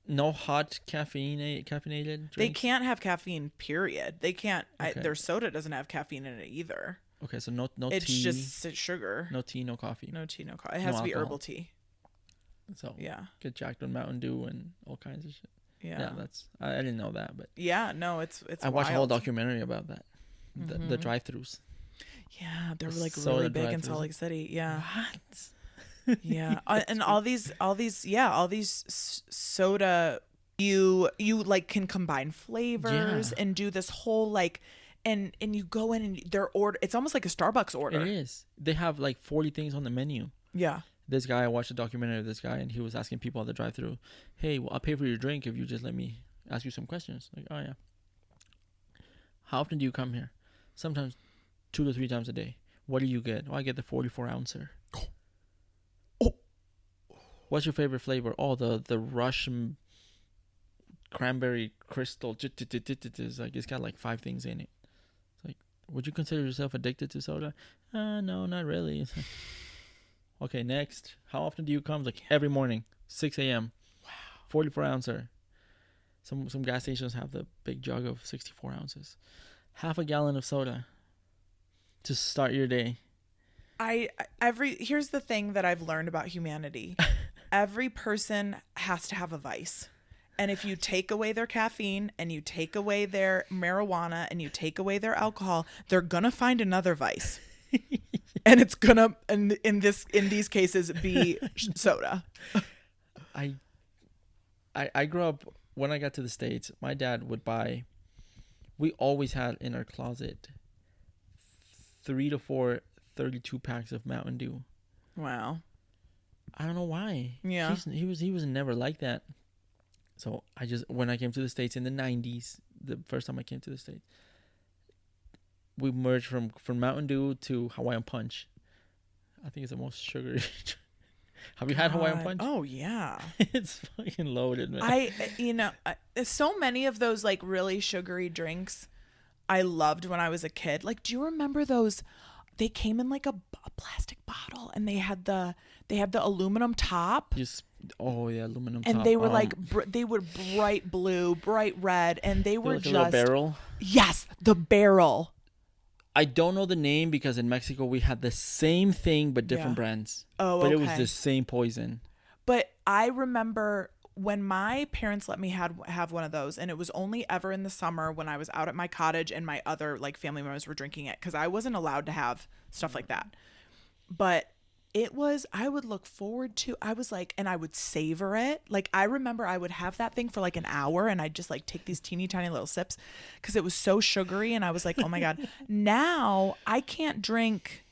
no hot caffeinated drinks? They can't have caffeine, period. They can't. Okay. Their soda doesn't have caffeine in it either. Okay, so no it's tea. It's just sugar. No tea, no coffee. No tea, no coffee. It has to be herbal tea. So yeah, get jacked on Mountain Dew and all kinds of shit. Yeah, that's I didn't know that, but yeah, no, it's. I watched a whole documentary about that, the drive-throughs. Yeah, they're like really big in Salt Lake City. Yeah. What? Yeah, and all these soda, you like can combine flavors and do this whole like. And you go in and their order, it's almost like a Starbucks order. It is. They have like 40 things on the menu. Yeah. This guy, I watched a documentary of this guy, and he was asking people at the drive-thru, hey, well, I'll pay for your drink if you just let me ask you some questions. Like, oh, yeah. How often do you come here? Sometimes 2 to 3 times a day. What do you get? Oh, I get the 44-ouncer. Oh. What's your favorite flavor? Oh, the Russian cranberry crystal. It's got like 5 things in it. Would you consider yourself addicted to soda? No, not really. Okay, next. How often do you come? Like every morning, 6 a.m. Wow. 44 ouncer. Some gas stations have the big jug of 64 ounces. Half a gallon of soda to start your day. Here's the thing that I've learned about humanity. Every person has to have a vice. And if you take away their caffeine and you take away their marijuana and you take away their alcohol, they're going to find another vice. And it's going to, in these cases, be soda. I grew up, when I got to the States, my dad would buy, we always had in our closet 3 to 4 32 packs of Mountain Dew. Wow. I don't know why. Yeah. He was never like that. So when I came to the States in the 90s, the first time I came to the States, we merged from Mountain Dew to Hawaiian Punch. I think it's the most sugary. Have you had Hawaiian Punch? Oh, yeah. It's fucking loaded, man. So many of those like really sugary drinks I loved when I was a kid. Like, do you remember those? They came in like a plastic bottle and they had the aluminum top. Aluminum top. And they were they were bright blue, bright red, and they were like just a little barrel. Yes, the barrel. I don't know the name because in Mexico we had the same thing but different brands. Oh, but it was the same poison. But I remember when my parents let me have one of those, and it was only ever in the summer when I was out at my cottage and my other like family members were drinking it because I wasn't allowed to have stuff like that. But I would look forward to, I was like, and I would savor it. Like, I remember I would have that thing for like an hour and I'd just like take these teeny tiny little sips because it was so sugary. And I was like, oh my God, now I can't drink.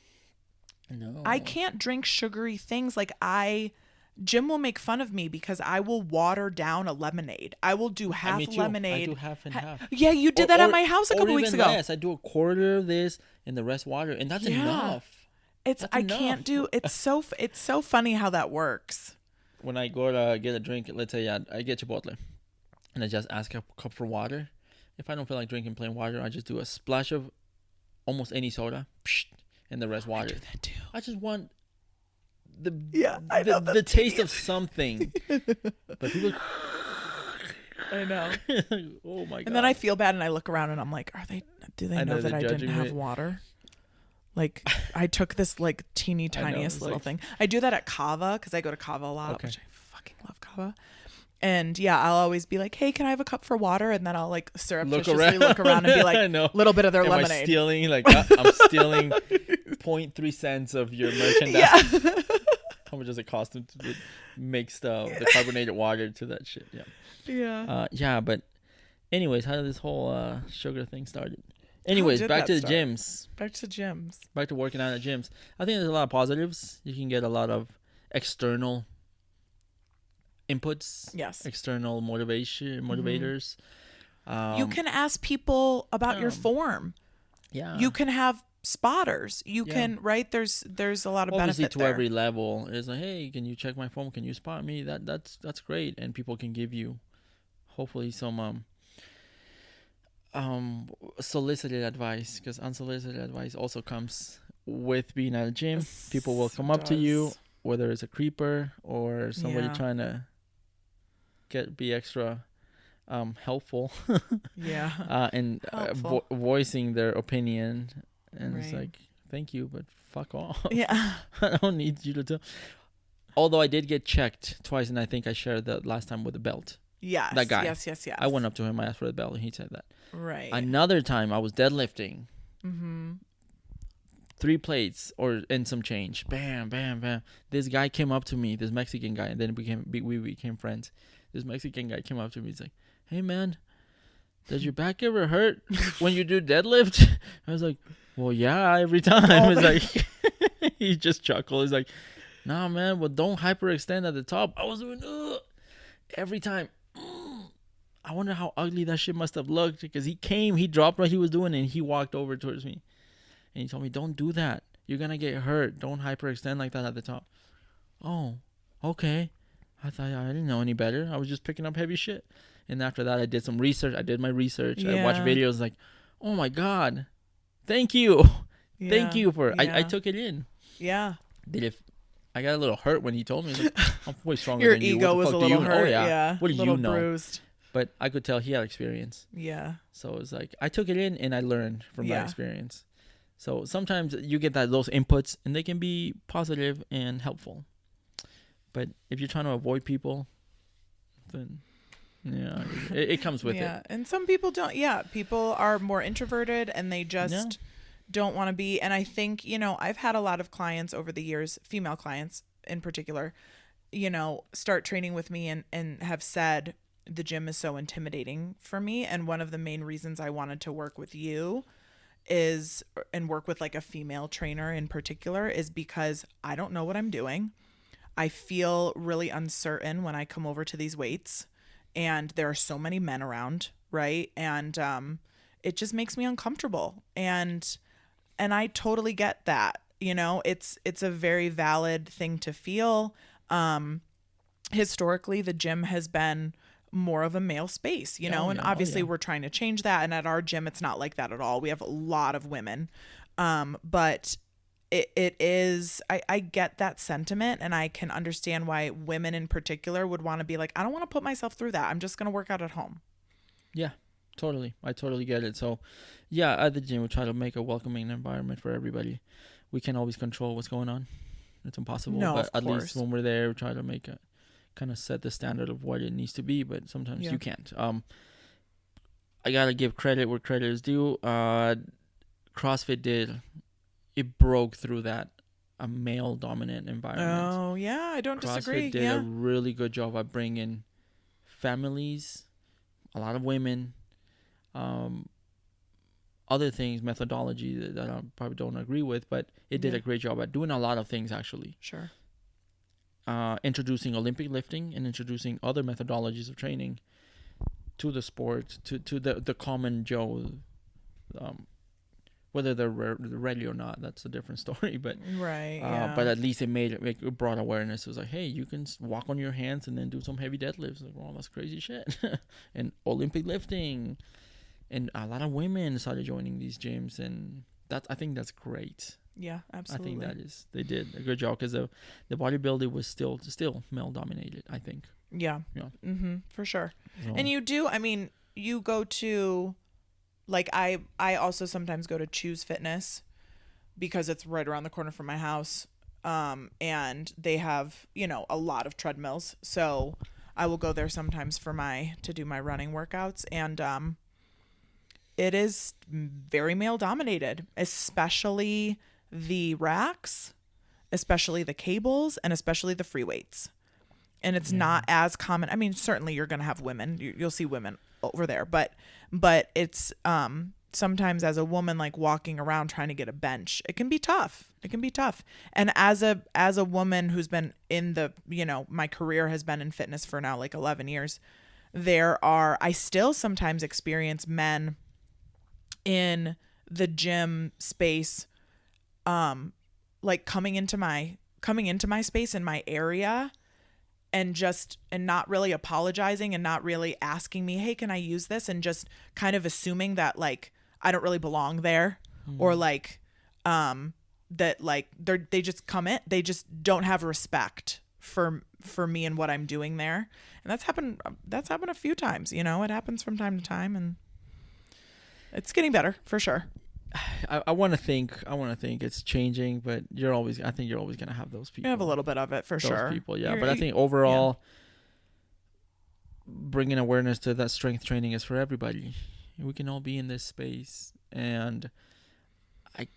No. I can't drink sugary things. Like Jim will make fun of me because I will water down a lemonade. I will do half lemonade. I do half and half. Yeah, you did that at my house a couple weeks ago. Yes, I do a quarter of this and the rest water, and that's enough. Can't do. It's so funny how that works. When I go to get a drink, let's say I get Chipotle, and I just ask a cup for water. If I don't feel like drinking plain water, I just do a splash of almost any soda, and the rest water. I do that too. I just want the taste of something. But people, I know. Oh my God. And then I feel bad, and I look around, and I'm like, do they know that I didn't have water? Like, I took this like teeny tiniest little thing. I do that at Kava because I go to Kava a lot, which I fucking love Kava. And yeah, I'll always be like, hey, can I have a cup for water? And then I'll like surreptitiously look around and be like, a little bit of their lemonade. I stealing? Like, I'm stealing 0.3 cents of your merchandise. Yeah. How much does it cost them to mix the carbonated water to that shit? Yeah. Yeah. Yeah, but Anyways, how did this whole sugar thing started? Anyways, did back that to the start? gyms. Back to gyms. Back to working out at gyms. I think there's a lot of positives. You can get a lot of external inputs. Yes. External motivators. You can ask people about your form. Yeah. You can have spotters. You can, right? There's a lot of obviously benefit to there. every level. It's like, hey, can you check my form? Can you spot me? That's great, and people can give you, hopefully, some solicited advice, because unsolicited advice also comes with being at a gym. People will come up to you, whether it's a creeper or somebody trying to be extra helpful. And voicing their opinion, and it's like, thank you, but fuck off. I don't need you to tell. Although I did get checked twice, and I think I shared that last time with the belt. Yes. That guy. Yes. I went up to him, I asked for the belt, and he said that. Right. Another time I was deadlifting. 3 plates and some change. Bam, bam, bam. This guy came up to me, this Mexican guy, and then we became friends. This Mexican guy came up to me. He's like, hey, man, does your back ever hurt when you do deadlift? I was like, well, yeah, every time. It's like, he just chuckled. He's like, nah, man, well, don't hyperextend at the top. I was doing every time. I wonder how ugly that shit must have looked, because he dropped what he was doing, and he walked over towards me. And he told me, don't do that. You're going to get hurt. Don't hyperextend like that at the top. Oh, okay. I thought I didn't know any better. I was just picking up heavy shit. And after that, I did some research. I did my research. I watched videos like, oh, my God. Thank you. Thank you for it. I took it in. Yeah. I got a little hurt when he told me. Like, I'm way stronger than you. Your ego was a little hurt. Oh, yeah. What do you know? Bruised. But I could tell he had experience. Yeah. So it was like, I took it in and I learned from that experience. So sometimes you get those inputs, and they can be positive and helpful. But if you're trying to avoid people, then it comes with it. Yeah, and some people don't. Yeah, people are more introverted, and they just don't want to be. And I think, I've had a lot of clients over the years, female clients in particular, start training with me and have said the gym is so intimidating for me. And one of the main reasons I wanted to work with you and work with like a female trainer in particular is because I don't know what I'm doing. I feel really uncertain when I come over to these weights, and there are so many men around, right? And it just makes me uncomfortable. And I totally get that. It's a very valid thing to feel. Historically, the gym has been more of a male space, and obviously we're trying to change that. And at our gym, it's not like that at all. We have a lot of women. But it is, I get that sentiment, and I can understand why women in particular would want to be like, I don't want to put myself through that. I'm just going to work out at home. Yeah, totally. I totally get it. So yeah, at the gym, we try to make a welcoming environment for everybody. We can't always control what's going on. It's impossible. No, but of course. At least when we're there, we try to make a kind of set the standard of what it needs to be, but sometimes you can't. I gotta give credit where credit is due. CrossFit broke through that a male dominant environment. Oh yeah, I don't disagree. CrossFit did a really good job at bringing families, a lot of women, other things, methodology that I probably don't agree with, but it did a great job at doing a lot of things, actually. Sure. Introducing Olympic lifting and introducing other methodologies of training to the sport, to the common Joe, whether they're ready or not, that's a different story. But but at least it brought awareness. It was like, hey, you can walk on your hands and then do some heavy deadlifts. Like, well, that's crazy shit. And Olympic lifting, and a lot of women started joining these gyms, and I think that's great. Yeah, absolutely. I think they did a good job, because the bodybuilding was still male dominated, I think. Yeah. For sure. So. And you go to, like, I also sometimes go to Choose Fitness, because it's right around the corner from my house. And they have, a lot of treadmills. So I will go there sometimes to do my running workouts. And it is very male dominated, especially the racks, especially the cables, and especially the free weights. and it's not as common. I mean, certainly you're going to have women. You'll see women over there, but it's sometimes as a woman, like walking around trying to get a bench, it can be tough. It can be tough. And as a woman who's been in the, my career has been in fitness for now like 11 years, I still sometimes experience men in the gym space, like coming into my space in my area and not really apologizing and not really asking me, hey, can I use this? And just kind of assuming that like I don't really belong there, or like that like they just come in, they just don't have respect for me and what I'm doing there. And that's happened a few times, it happens from time to time, and it's getting better for sure. I want to think it's changing, but I think you're always going to have those people. You have a little bit of it for sure. People, yeah. But I think overall, bringing awareness to that strength training is for everybody. We can all be in this space. And I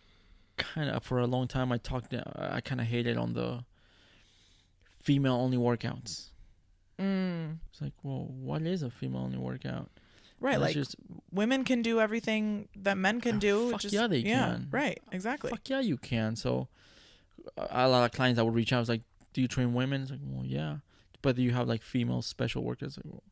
kind of, for a long time, I kind of hated on the female only workouts. It's like, well, what is a female only workout? Right, like women can do everything that men can do. Fuck yeah, they can. Right, exactly. Fuck yeah, you can. So a lot of clients that would reach out, I was like, do you train women? It's like, well, yeah. But do you have like female special workouts? Like, well,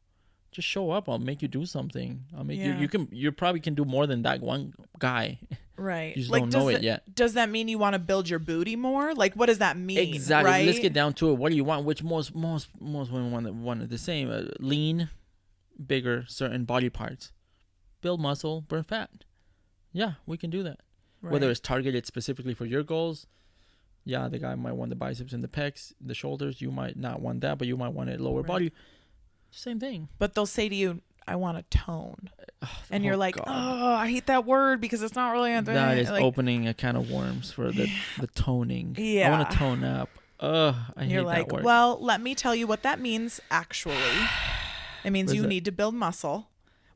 just show up. I'll make you do something. I'll make you probably can do more than that one guy. Right. You just don't know it yet. Does that mean you want to build your booty more? Like, what does that mean? Exactly. Right? Let's get down to it. What do you want? Which most women want the same. Lean, bigger, certain body parts. Build muscle, burn fat. Yeah, we can do that. Right. Whether it's targeted specifically for your goals. Yeah, the guy might want the biceps and the pecs, the shoulders. You might not want that, but you might want a lower body. Same thing. But they'll say to you, I want to tone. And you're like, God. Oh, I hate that word because it's not really... That is like, opening a can of worms for the toning. Yeah. I want to tone up. I hate that word. Well, let me tell you what that means, actually. It means you need to build muscle.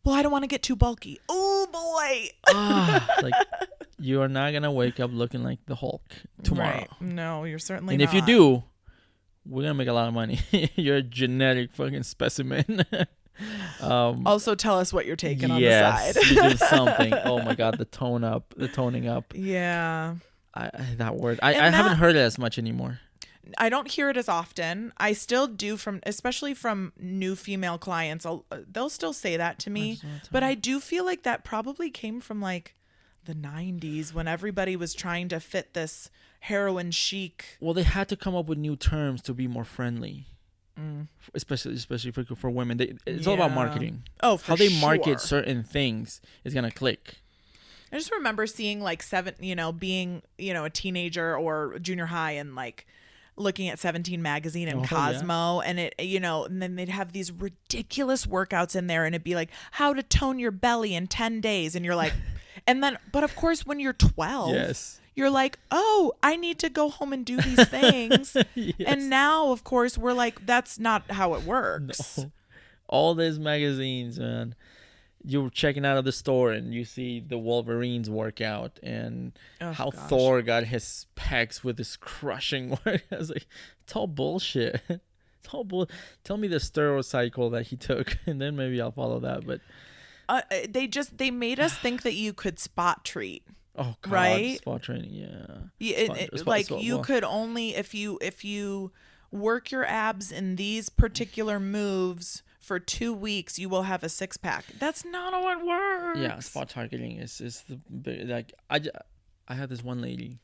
Well, I don't want to get too bulky. Oh, boy. Like, you are not going to wake up looking like the Hulk tomorrow. Right. No, you're certainly not. And if you do, we're going to make a lot of money. You're a genetic fucking specimen. Also, tell us what you're taking on the side. Yes, you do something. Oh, my God, the toning up. Yeah. That word. I haven't heard it as much anymore. I don't hear it as often. I still do, especially from new female clients. They'll still say that to me. But I do feel like that probably came from like the 90s when everybody was trying to fit this heroin chic. Well, they had to come up with new terms to be more friendly. Especially for women. It's all about marketing. Oh, for how they market certain things is going to click. I just remember seeing like being, a teenager or junior high and like looking at 17 magazine and Cosmo and it, and then they'd have these ridiculous workouts in there and it'd be like how to tone your belly in 10 days. And you're like, but of course when you're 12, you're like, oh, I need to go home and do these things. Yes. And now, of course, we're like, that's not how it works. No. All these magazines, man. You're checking out of the store and you see the Wolverines workout and Thor got his pecs with his crushing work. I was like, it's all bullshit. It's all bull. Tell me the steroid cycle that he took, and then maybe I'll follow that. But they made us think that you could spot treat. Oh God, right? Spot training, you could only if you work your abs in these particular moves for 2 weeks, you will have a 6-pack. That's not how it works. Yeah, spot targeting is the like I had this one lady,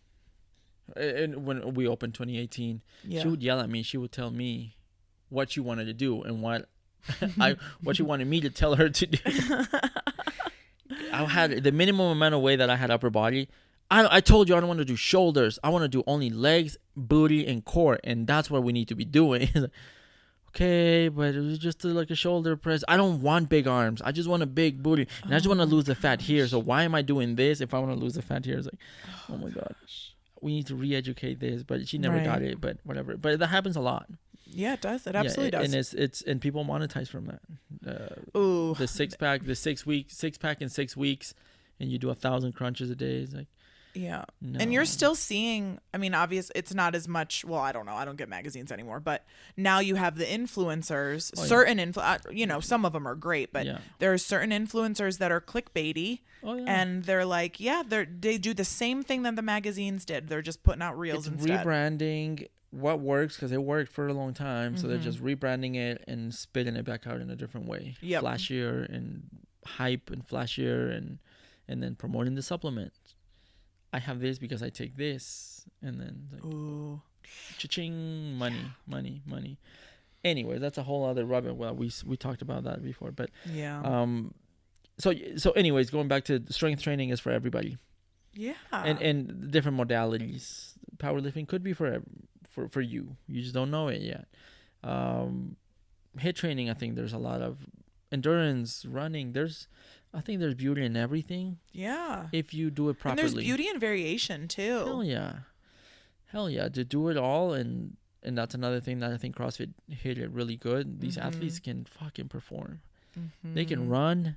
and when we opened 2018, she would yell at me. She would tell me what she wanted to do and what she wanted me to tell her to do. I had the minimum amount of weight that I had upper body. I told you I don't want to do shoulders. I want to do only legs, booty, and core, and that's what we need to be doing. Okay, but it was just like a shoulder press. I don't want big arms. I just want a big booty, and I just want to lose the fat here. So why am I doing this if I want to lose the fat here? It's like, oh my God, we need to re-educate this. But she never got it. But whatever. But that happens a lot. Yeah, it does. It absolutely does. And and people monetize from that. Ooh, the 6-pack, the 6 pack in 6 weeks, and you do 1,000 crunches a day. It's like, Yeah. No. And you're still seeing, I mean, obvious, it's not as much. Well, I don't know. I don't get magazines anymore. But now you have the influencers, some of them are great, but there are certain influencers that are clickbaity. Oh, yeah. And they're like, they do the same thing that the magazines did. They're just putting out reels instead. Rebranding what works, because it worked for a long time. So they're just rebranding it and spitting it back out in a different way. Yep. Flashier and hype and flashier and then promoting the supplement. I have this because I take this. And then ooh, cha-ching, money. Anyway, that's a whole other rubber. Well, we talked about that before. But yeah. So anyways, going back to strength training is for everybody. Yeah. And different modalities. Powerlifting could be for you. You just don't know it yet. HIIT training, I think there's a lot of endurance, running. I think there's beauty in everything. Yeah. If you do it properly. And there's beauty in variation too. Hell yeah. To do it all, and that's another thing that I think CrossFit hit it really good. These athletes can fucking perform. Mm-hmm. They can run.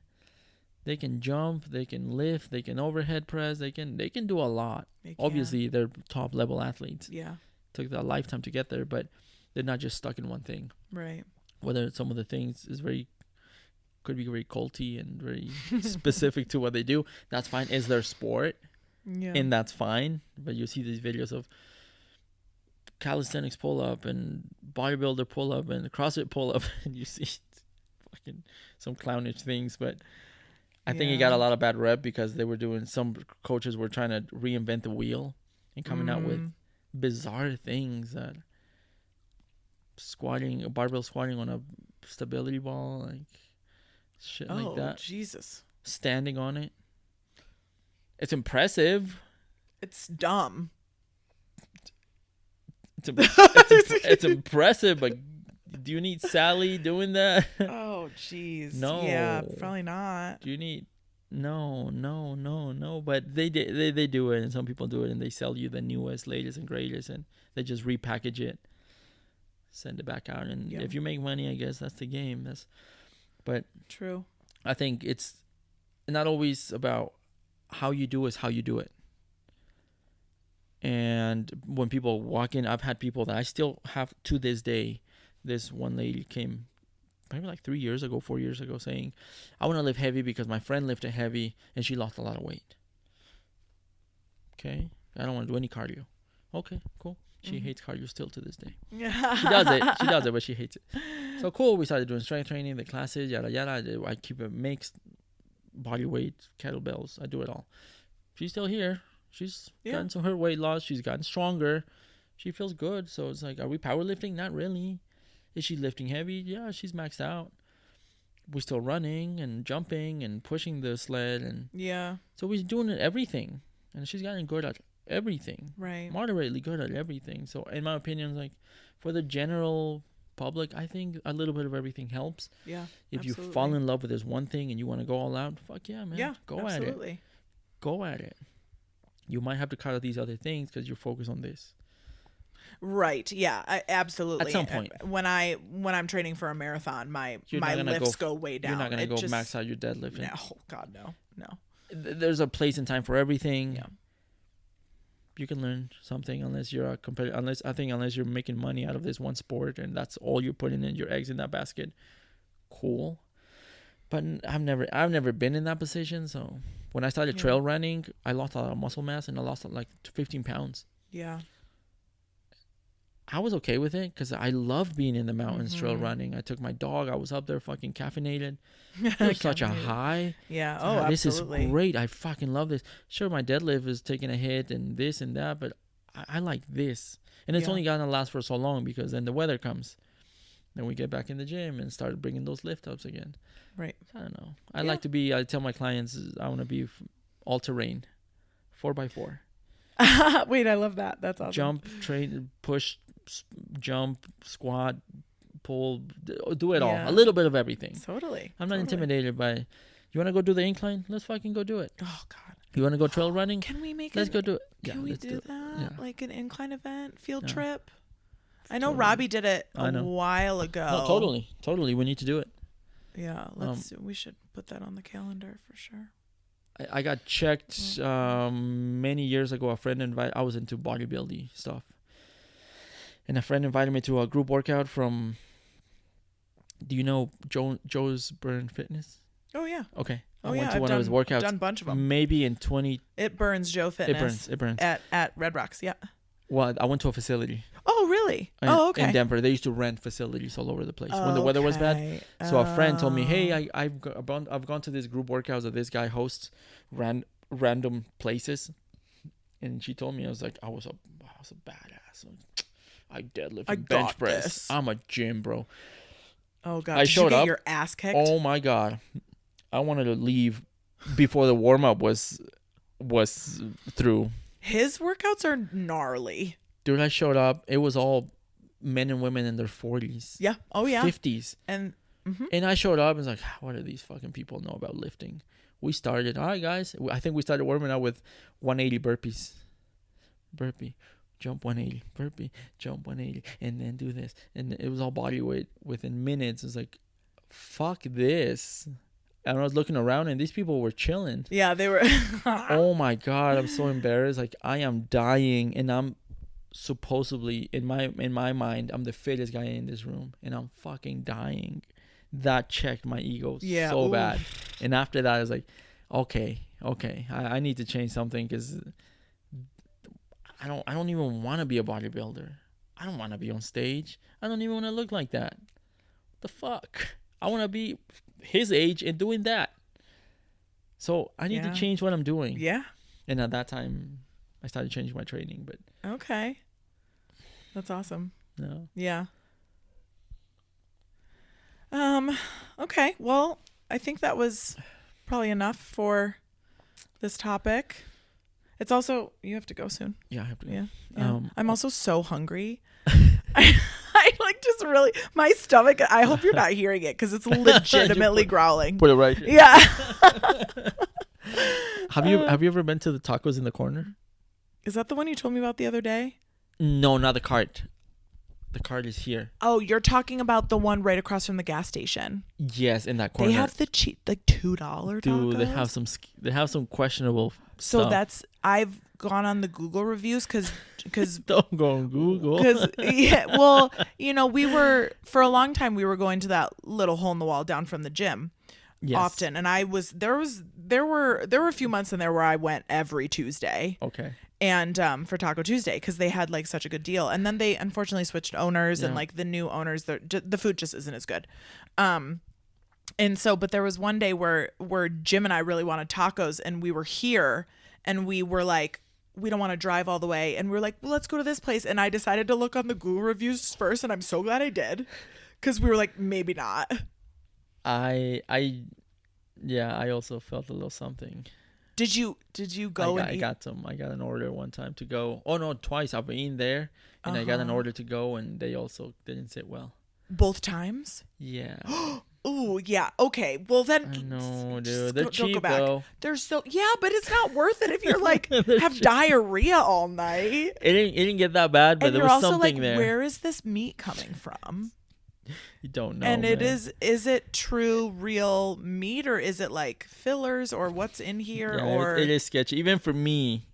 They can jump, they can lift, they can overhead press, they can do a lot. Obviously, they're top level athletes. Yeah. Took a lifetime to get there, but they're not just stuck in one thing. Right. Whether some of the things could be very culty and very specific to what they do, that's fine. It's their sport. Yeah. And that's fine. But you see these videos of calisthenics pull up and bodybuilder pull up and CrossFit pull up, and you see fucking some clownish things, but I think he got a lot of bad rep because some coaches were trying to reinvent the wheel and coming out with bizarre things, that barbell squatting on a stability ball, like shit like that. Jesus. Standing on it. It's impressive. It's dumb. It's impressive, but do you need Sally doing that? Oh, jeez. No. Yeah, probably not. Do you need... No. But they do it, and some people do it, and they sell you the newest, latest, and greatest, and they just repackage it, send it back out, and if you make money, I guess that's the game. But true. I think it's not always about how you do, is how you do it. And when people walk in, I've had people that I still have to this day. This one lady came maybe like 4 years ago saying, I want to lift heavy because my friend lifted heavy and she lost a lot of weight. Okay. I don't want to do any cardio. Okay, cool. She hates cardio still to this day. Yeah. She does it, but she hates it. So cool. We started doing strength training, the classes, yada, yada. I keep a mixed body weight, kettlebells. I do it all. She's still here. She's gotten some her weight loss. She's gotten stronger. She feels good. So it's like, are we powerlifting? Not really. Is she lifting heavy? Yeah, she's maxed out. We're still running and jumping and pushing the sled, and so we're doing everything, and she's gotten good at everything. Right. Moderately good at everything. So in my opinion, like for the general public, I think a little bit of everything helps. Yeah. If you fall in love with this one thing and you want to go all out, fuck yeah, man. Yeah. Go at it. Go at it. You might have to cut out these other things because you're focused on this. Right. Yeah. Absolutely. At some point, when I'm training for a marathon, my lifts go way down. You're not gonna go max out your deadlift. No. God, no. There's a place and time for everything. Yeah. You can learn something unless you're a competitor. Unless you're making money out of this one sport and that's all you're putting in your eggs in that basket. Cool. But I've never been in that position. So when I started trail running, I lost a lot of muscle mass and I lost like 15 pounds. Yeah. I was okay with it because I loved being in the mountains trail running. I took my dog. I was up there fucking caffeinated. It was such a high. Yeah. Oh, this absolutely. is great. I fucking love this. Sure, my deadlift is taking a hit and this and that, but I like this. And it's only going to last for so long because then the weather comes. Then we get back in the gym and start bringing those lift ups again. Right. I don't know. I tell my clients I want to be all terrain, 4x4. Wait, I love that. That's awesome. Jump, train, push, jump, squat, pull, do it all. A little bit of everything. Totally. I'm not intimidated by, you want to go do the incline? Let's fucking go do it. Oh, God. You want to go trail running? Can we make Let's go do it. Can we do that? Yeah. Like an incline event, field trip? I know Robbie did it a while ago. No, totally. We need to do it. Yeah, we should put that on the calendar for sure. I got checked many years ago. A friend invited. I was into bodybuilding stuff, and a friend invited me to a group workout from. Do you know Joe's Burn Fitness? Oh yeah. Okay. Oh I went yeah. to one of his workouts. I've done a bunch of them. Maybe in 20. It burns Joe Fitness. It burns. At Red Rocks. Yeah. Well, I went to a facility. Oh really? Oh okay. In Denver, they used to rent facilities all over the place when the weather was bad. So a friend told me, "Hey, I've gone to this group workouts that this guy hosts, random places," and she told me I was a badass. I deadlift and bench press. This. I'm a gym bro. Oh god! I showed Did you get up. your ass kicked? Oh my god! I wanted to leave before the warm up was through. His workouts are gnarly. Dude, I showed up. It was all men and women in their 40s. Yeah. Oh yeah. 50s. And I showed up and was like, what do these fucking people know about lifting? We started. All right, guys. I think we started warming up with 180 burpees. Burpee. Jump 180. Burpee. Jump 180. And then do this. And it was all body weight within minutes. It's like, fuck this. And I was looking around and these people were chilling. Yeah, they were. Oh my god, I'm so embarrassed. Like I am dying, and I'm supposedly in my mind, I'm the fittest guy in this room, and I'm fucking dying. That checked my ego so bad. And after that, I was like, okay, I need to change something because I don't even want to be a bodybuilder. I don't want to be on stage. I don't even want to look like that. What the fuck? I want to be his age and doing that. So I need to change what I'm doing. Yeah. And at that time, I started changing my training. But okay, that's awesome. No. Yeah. Okay. Well, I think that was probably enough for this topic. It's also you have to go soon. Yeah, I have to. Yeah. I'm also so hungry. I like just really my stomach. I hope you're not hearing it because it's legitimately growling. Put it right here. Yeah. Have you ever been to the tacos in the corner? Is that the one you told me about the other day? No, not the cart. The cart is here. Oh, you're talking about the one right across from the gas station. Yes, in that corner. They have the cheap, like $2 tacos. Dude, they have some questionable stuff. I've gone on the Google reviews because don't go on Google. Because well, for a long time we were going to that little hole in the wall down from the gym. Yes. Often, and there were a few months in there where I went every Tuesday. Okay. And for Taco Tuesday because they had like such a good deal, and then they unfortunately switched owners, and like the new owners, the food just isn't as good. And so, but there was one day where Jim and I really wanted tacos, and we were here, and we were like, we don't want to drive all the way, and we were like, well, let's go to this place, and I decided to look on the Google reviews first, and I'm so glad I did, because we were like, maybe not. I also felt a little something. Did you go I got an order one time to go. Oh no, twice I've been there, and I got an order to go, and they also didn't sit well. Both times? Yeah. Oh yeah. Okay. Well then. I know, dude. They're cheap though. They're so but it's not worth it if you're like have diarrhea all night. It didn't get that bad, but there was something there. Where is this meat coming from? You don't know. And it is it true real meat, or is it like fillers, or what's in here? Yeah, or it is sketchy. Even for me,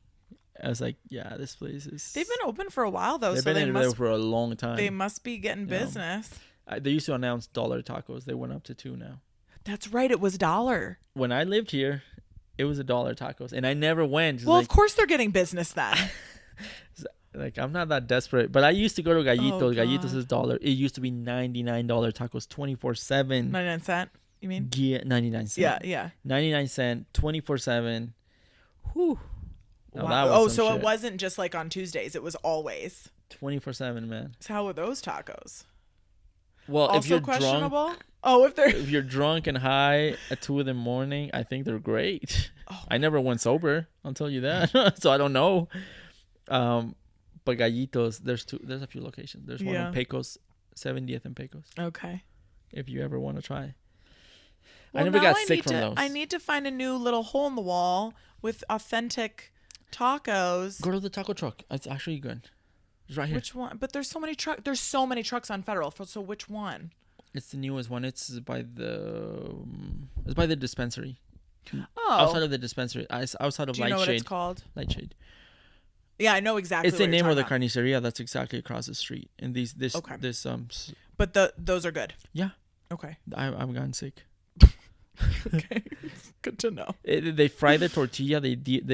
I was like, yeah, this place is. They've been open for a while though. They've been there for a long time. They must be getting business. They used to announce $1 tacos. They went up to $2 now. That's right. It was $1. When I lived here, it was $1 tacos, and I never went. Well, of course they're getting business then. Like, I'm not that desperate, but I used to go to Gallitos. Oh, Gallitos is $1. It used to be $99 tacos 24/7. 99 cent, you mean? Yeah, 99 cent. Yeah. 99 cent 24/7. Whew. Wow. So it wasn't just like on Tuesdays. It was always 24/7, man. So how were those tacos? Well, also if you're questionable. Drunk, if you're drunk and high at 2 a.m, I think they're great. Oh. I never went sober. I'll tell you that. So I don't know. But Gallitos, there's a few locations. There's one in Pecos, 70th and Pecos. Okay. If you ever want to try. Well, I never got sick from those. I need to find a new little hole in the wall with authentic tacos. Go to the taco truck. It's actually good. It's right here. Which one? But there's so many trucks. There's so many trucks on Federal. So which one? It's the newest one. It's by the dispensary. outside of the dispensary, outside of Do you know what it's Lightshade. called? Lightshade. Yeah, I know exactly. It's the what name you're of the talking carniceria that's exactly across the street. And this Okay. s- about. But those are good. yeah, Okay. I've gotten sick. Okay. Good to know. They fry the tortilla. They deep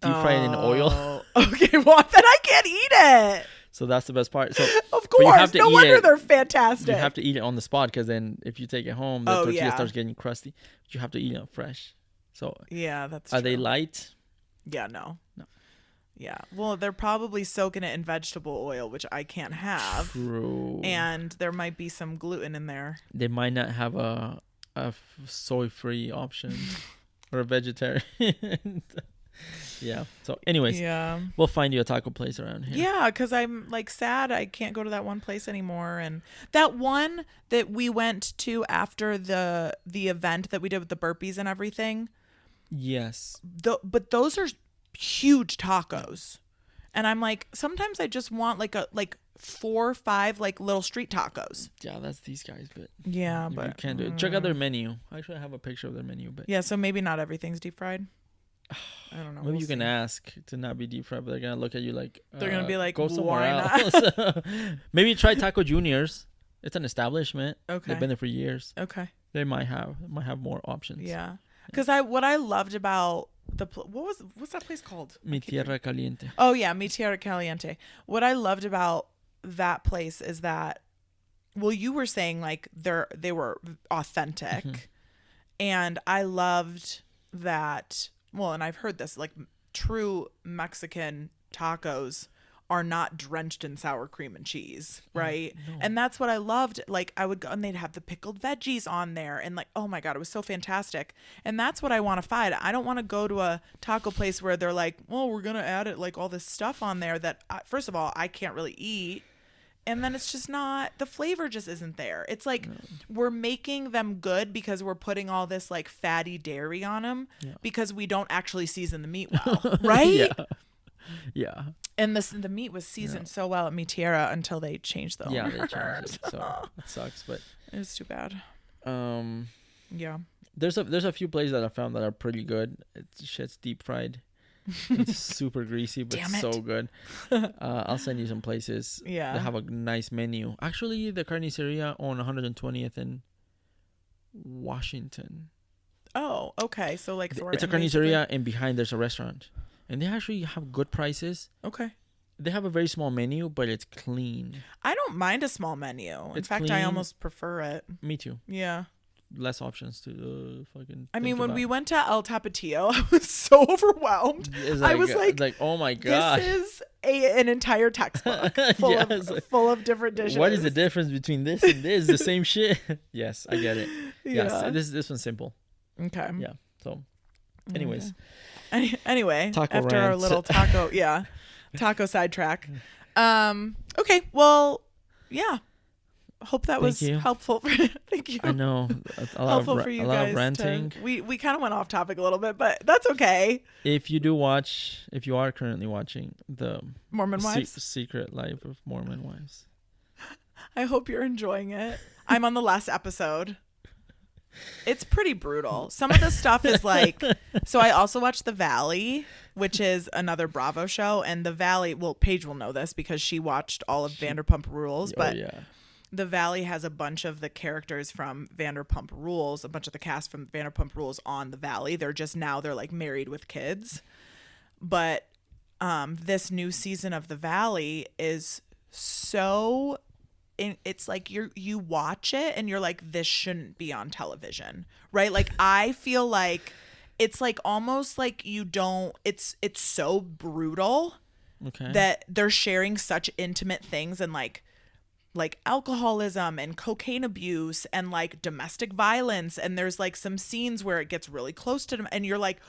fry it in oil. Okay, well then I can't eat it. So that's the best part. So Of you have course, to no eat wonder it. they're fantastic. you have to eat it on the spot, because then if you take it home, the tortilla yeah. starts getting crusty. You have to eat it fresh. So Yeah, that's are true. they light? Yeah, no. No. Yeah. Well, they're probably soaking it in vegetable oil, which I can't have. True. And there might be some gluten in there. They might not have a soy-free option or a vegetarian. Yeah. So anyways, Yeah. we'll find you a taco place around here. Yeah, because I'm like sad I can't go to that one place anymore. And that one that we went to after the event that we did with the burpees and everything, Yes. but those are huge tacos. And I'm like, sometimes I just want like 4 or 5 like little street tacos. Yeah, that's these guys, but Yeah, you but can't do it. Check out their menu. Actually, I have a picture of their menu, but yeah, so maybe not everything's deep fried. I don't know. maybe We'll you can see. ask to not be deep fried, but they're gonna look at you like They're gonna be like, go somewhere "Why else." Maybe try Taco Juniors. It's an establishment. Okay. They've been there for years. Okay. They might have more options. Yeah. Because what I loved about what's that place called? Mi Tierra Caliente. Oh yeah, Mi Tierra Caliente. What I loved about that place is that, well, you were saying like they were authentic, Mm-hmm. and I loved that. Well, and I've heard this, like true Mexican tacos are not drenched in sour cream and cheese, right? No. And that's what I loved. Like I would go and they'd have the pickled veggies on there, and like, oh my God, it was so fantastic. And that's what I want to find. I don't want to go to a taco place where they're like, well, we're going to add it like all this stuff on there that first of all, I can't really eat. And then it's just not, the flavor just isn't there. It's like we're making them good because we're putting all this like fatty dairy on them because we don't actually season the meat well, right? Yeah. Yeah. And the meat was seasoned so well at Mi Tierra until they changed the Yeah, owner. they changed it, so it sucks. But It was too bad. Yeah. there's a few places that I found that are pretty good. Shit's deep fried. It's super greasy, but Damn it. so good. I'll send you some places. Yeah. They have a nice menu. Actually, the carniceria on 120th in Washington. Oh, okay. So like It's a carniceria, and behind there's a restaurant, and they actually have good prices. Okay. They have a very small menu, but it's clean. I don't mind a small menu. In It's fact, I clean. almost prefer it. Me too. Yeah. Less options to fucking. I mean, think when about. we went to El Tapatio, I was so overwhelmed. It's I was like, oh my god, this is an entire textbook full, Yeah, of, it's like, full of different dishes. what is the difference between this and this? The same shit. Yes, I get it. Yeah. Yes, this one's simple. Okay. Yeah. So, anyways, Anyway, Taco after our rant. little taco sidetrack. Okay. Well, yeah. Hope that was you. helpful. Thank you. I know a lot Helpful of for you a lot guys. of ranting. We kind of went off topic a little bit, but that's okay. If you are currently watching the Mormon Wives. Secret Life of Mormon Wives, I hope you're enjoying it. I'm on the last episode. It's pretty brutal. Some of the stuff is like, so I also watched The Valley, which is another Bravo show. And The Valley, well, Paige will know this because she watched all of Vanderpump Rules, but yeah. The Valley has a bunch of the characters from Vanderpump Rules, a bunch of the cast from Vanderpump Rules on The Valley. They're like married with kids. But this new season of The Valley is so, it's like you watch it and you're like, this shouldn't be on television, right? Like I feel like it's like almost like it's so brutal that they're sharing such intimate things and like alcoholism and cocaine abuse and like domestic violence, and there's like some scenes where it gets really close to them and you're like,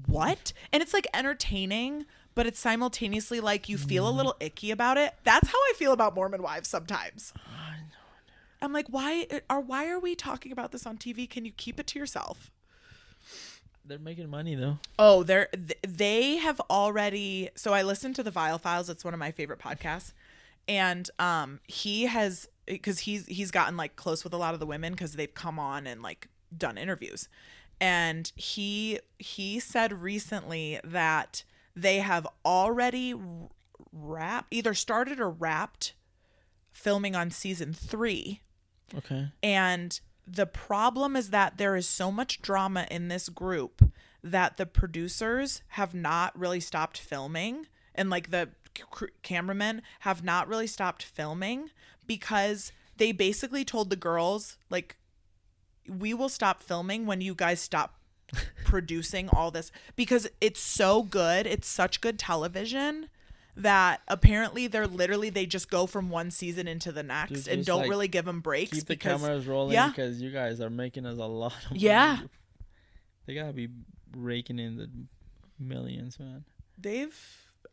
what? And it's like entertaining, but it's simultaneously like you feel a little icky about it. That's how I feel about Mormon Wives sometimes. I know. I'm like, why are we talking about this on TV? Can you keep it to yourself? They're making money though. Oh, they have already. So I listened to the Vile Files. It's one of my favorite podcasts. And he has, because he's gotten like close with a lot of the women because they've come on and like done interviews. And he said recently that they have already either started or wrapped filming on season 3. Okay. And the problem is that there is so much drama in this group that the producers have not really stopped filming, and like the cameramen have not really stopped filming, because they basically told the girls, like, we will stop filming when you guys stop producing all this, because it's so good. It's such good television that apparently they just go from one season into the next and don't really give them breaks. Keep the cameras rolling, because you guys are making us a lot of money. Yeah. They gotta be raking in the millions, man.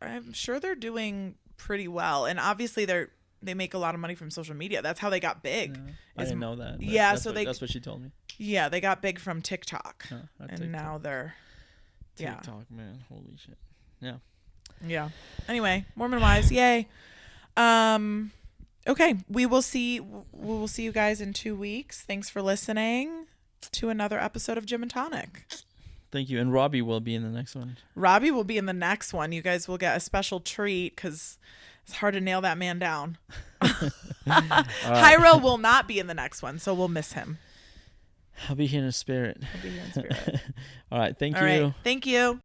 I'm sure they're doing pretty well, and obviously they make a lot of money from social media. That's how they got big. Yeah. I didn't know that. Yeah, that's what she told me. Yeah, they got big from TikTok, and TikTok. now they're TikTok, man, holy shit. Yeah. Yeah. Anyway, Mormon Wise, yay. Okay, we will see you guys in 2 weeks. Thanks for listening to another episode of Gym and Tonic. Thank you. And Robbie will be in the next one. Robbie will be in the next one. You guys will get a special treat because it's hard to nail that man down. Right. Jairo will not be in the next one, so we'll miss him. I'll be here in spirit. I'll be here in spirit. All right. Thank you. Right. Thank you.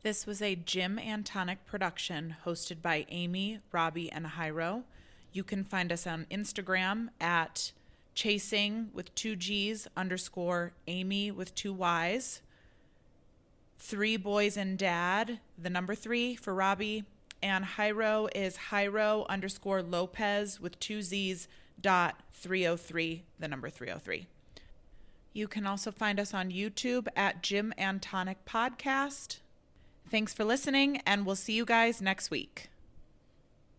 This was a Gym and Tonic production hosted by Amy, Robbie, and Jairo. You can find us on Instagram at chasing with 2 G's _ Amy with 2 Y's. 3 Boys and Dad, the number 3 for Robbie. And Jairo is Jairo _ Lopez with 2 Z's .303, the number 303. You can also find us on YouTube at Gym and Tonic Podcast. Thanks for listening, and we'll see you guys next week.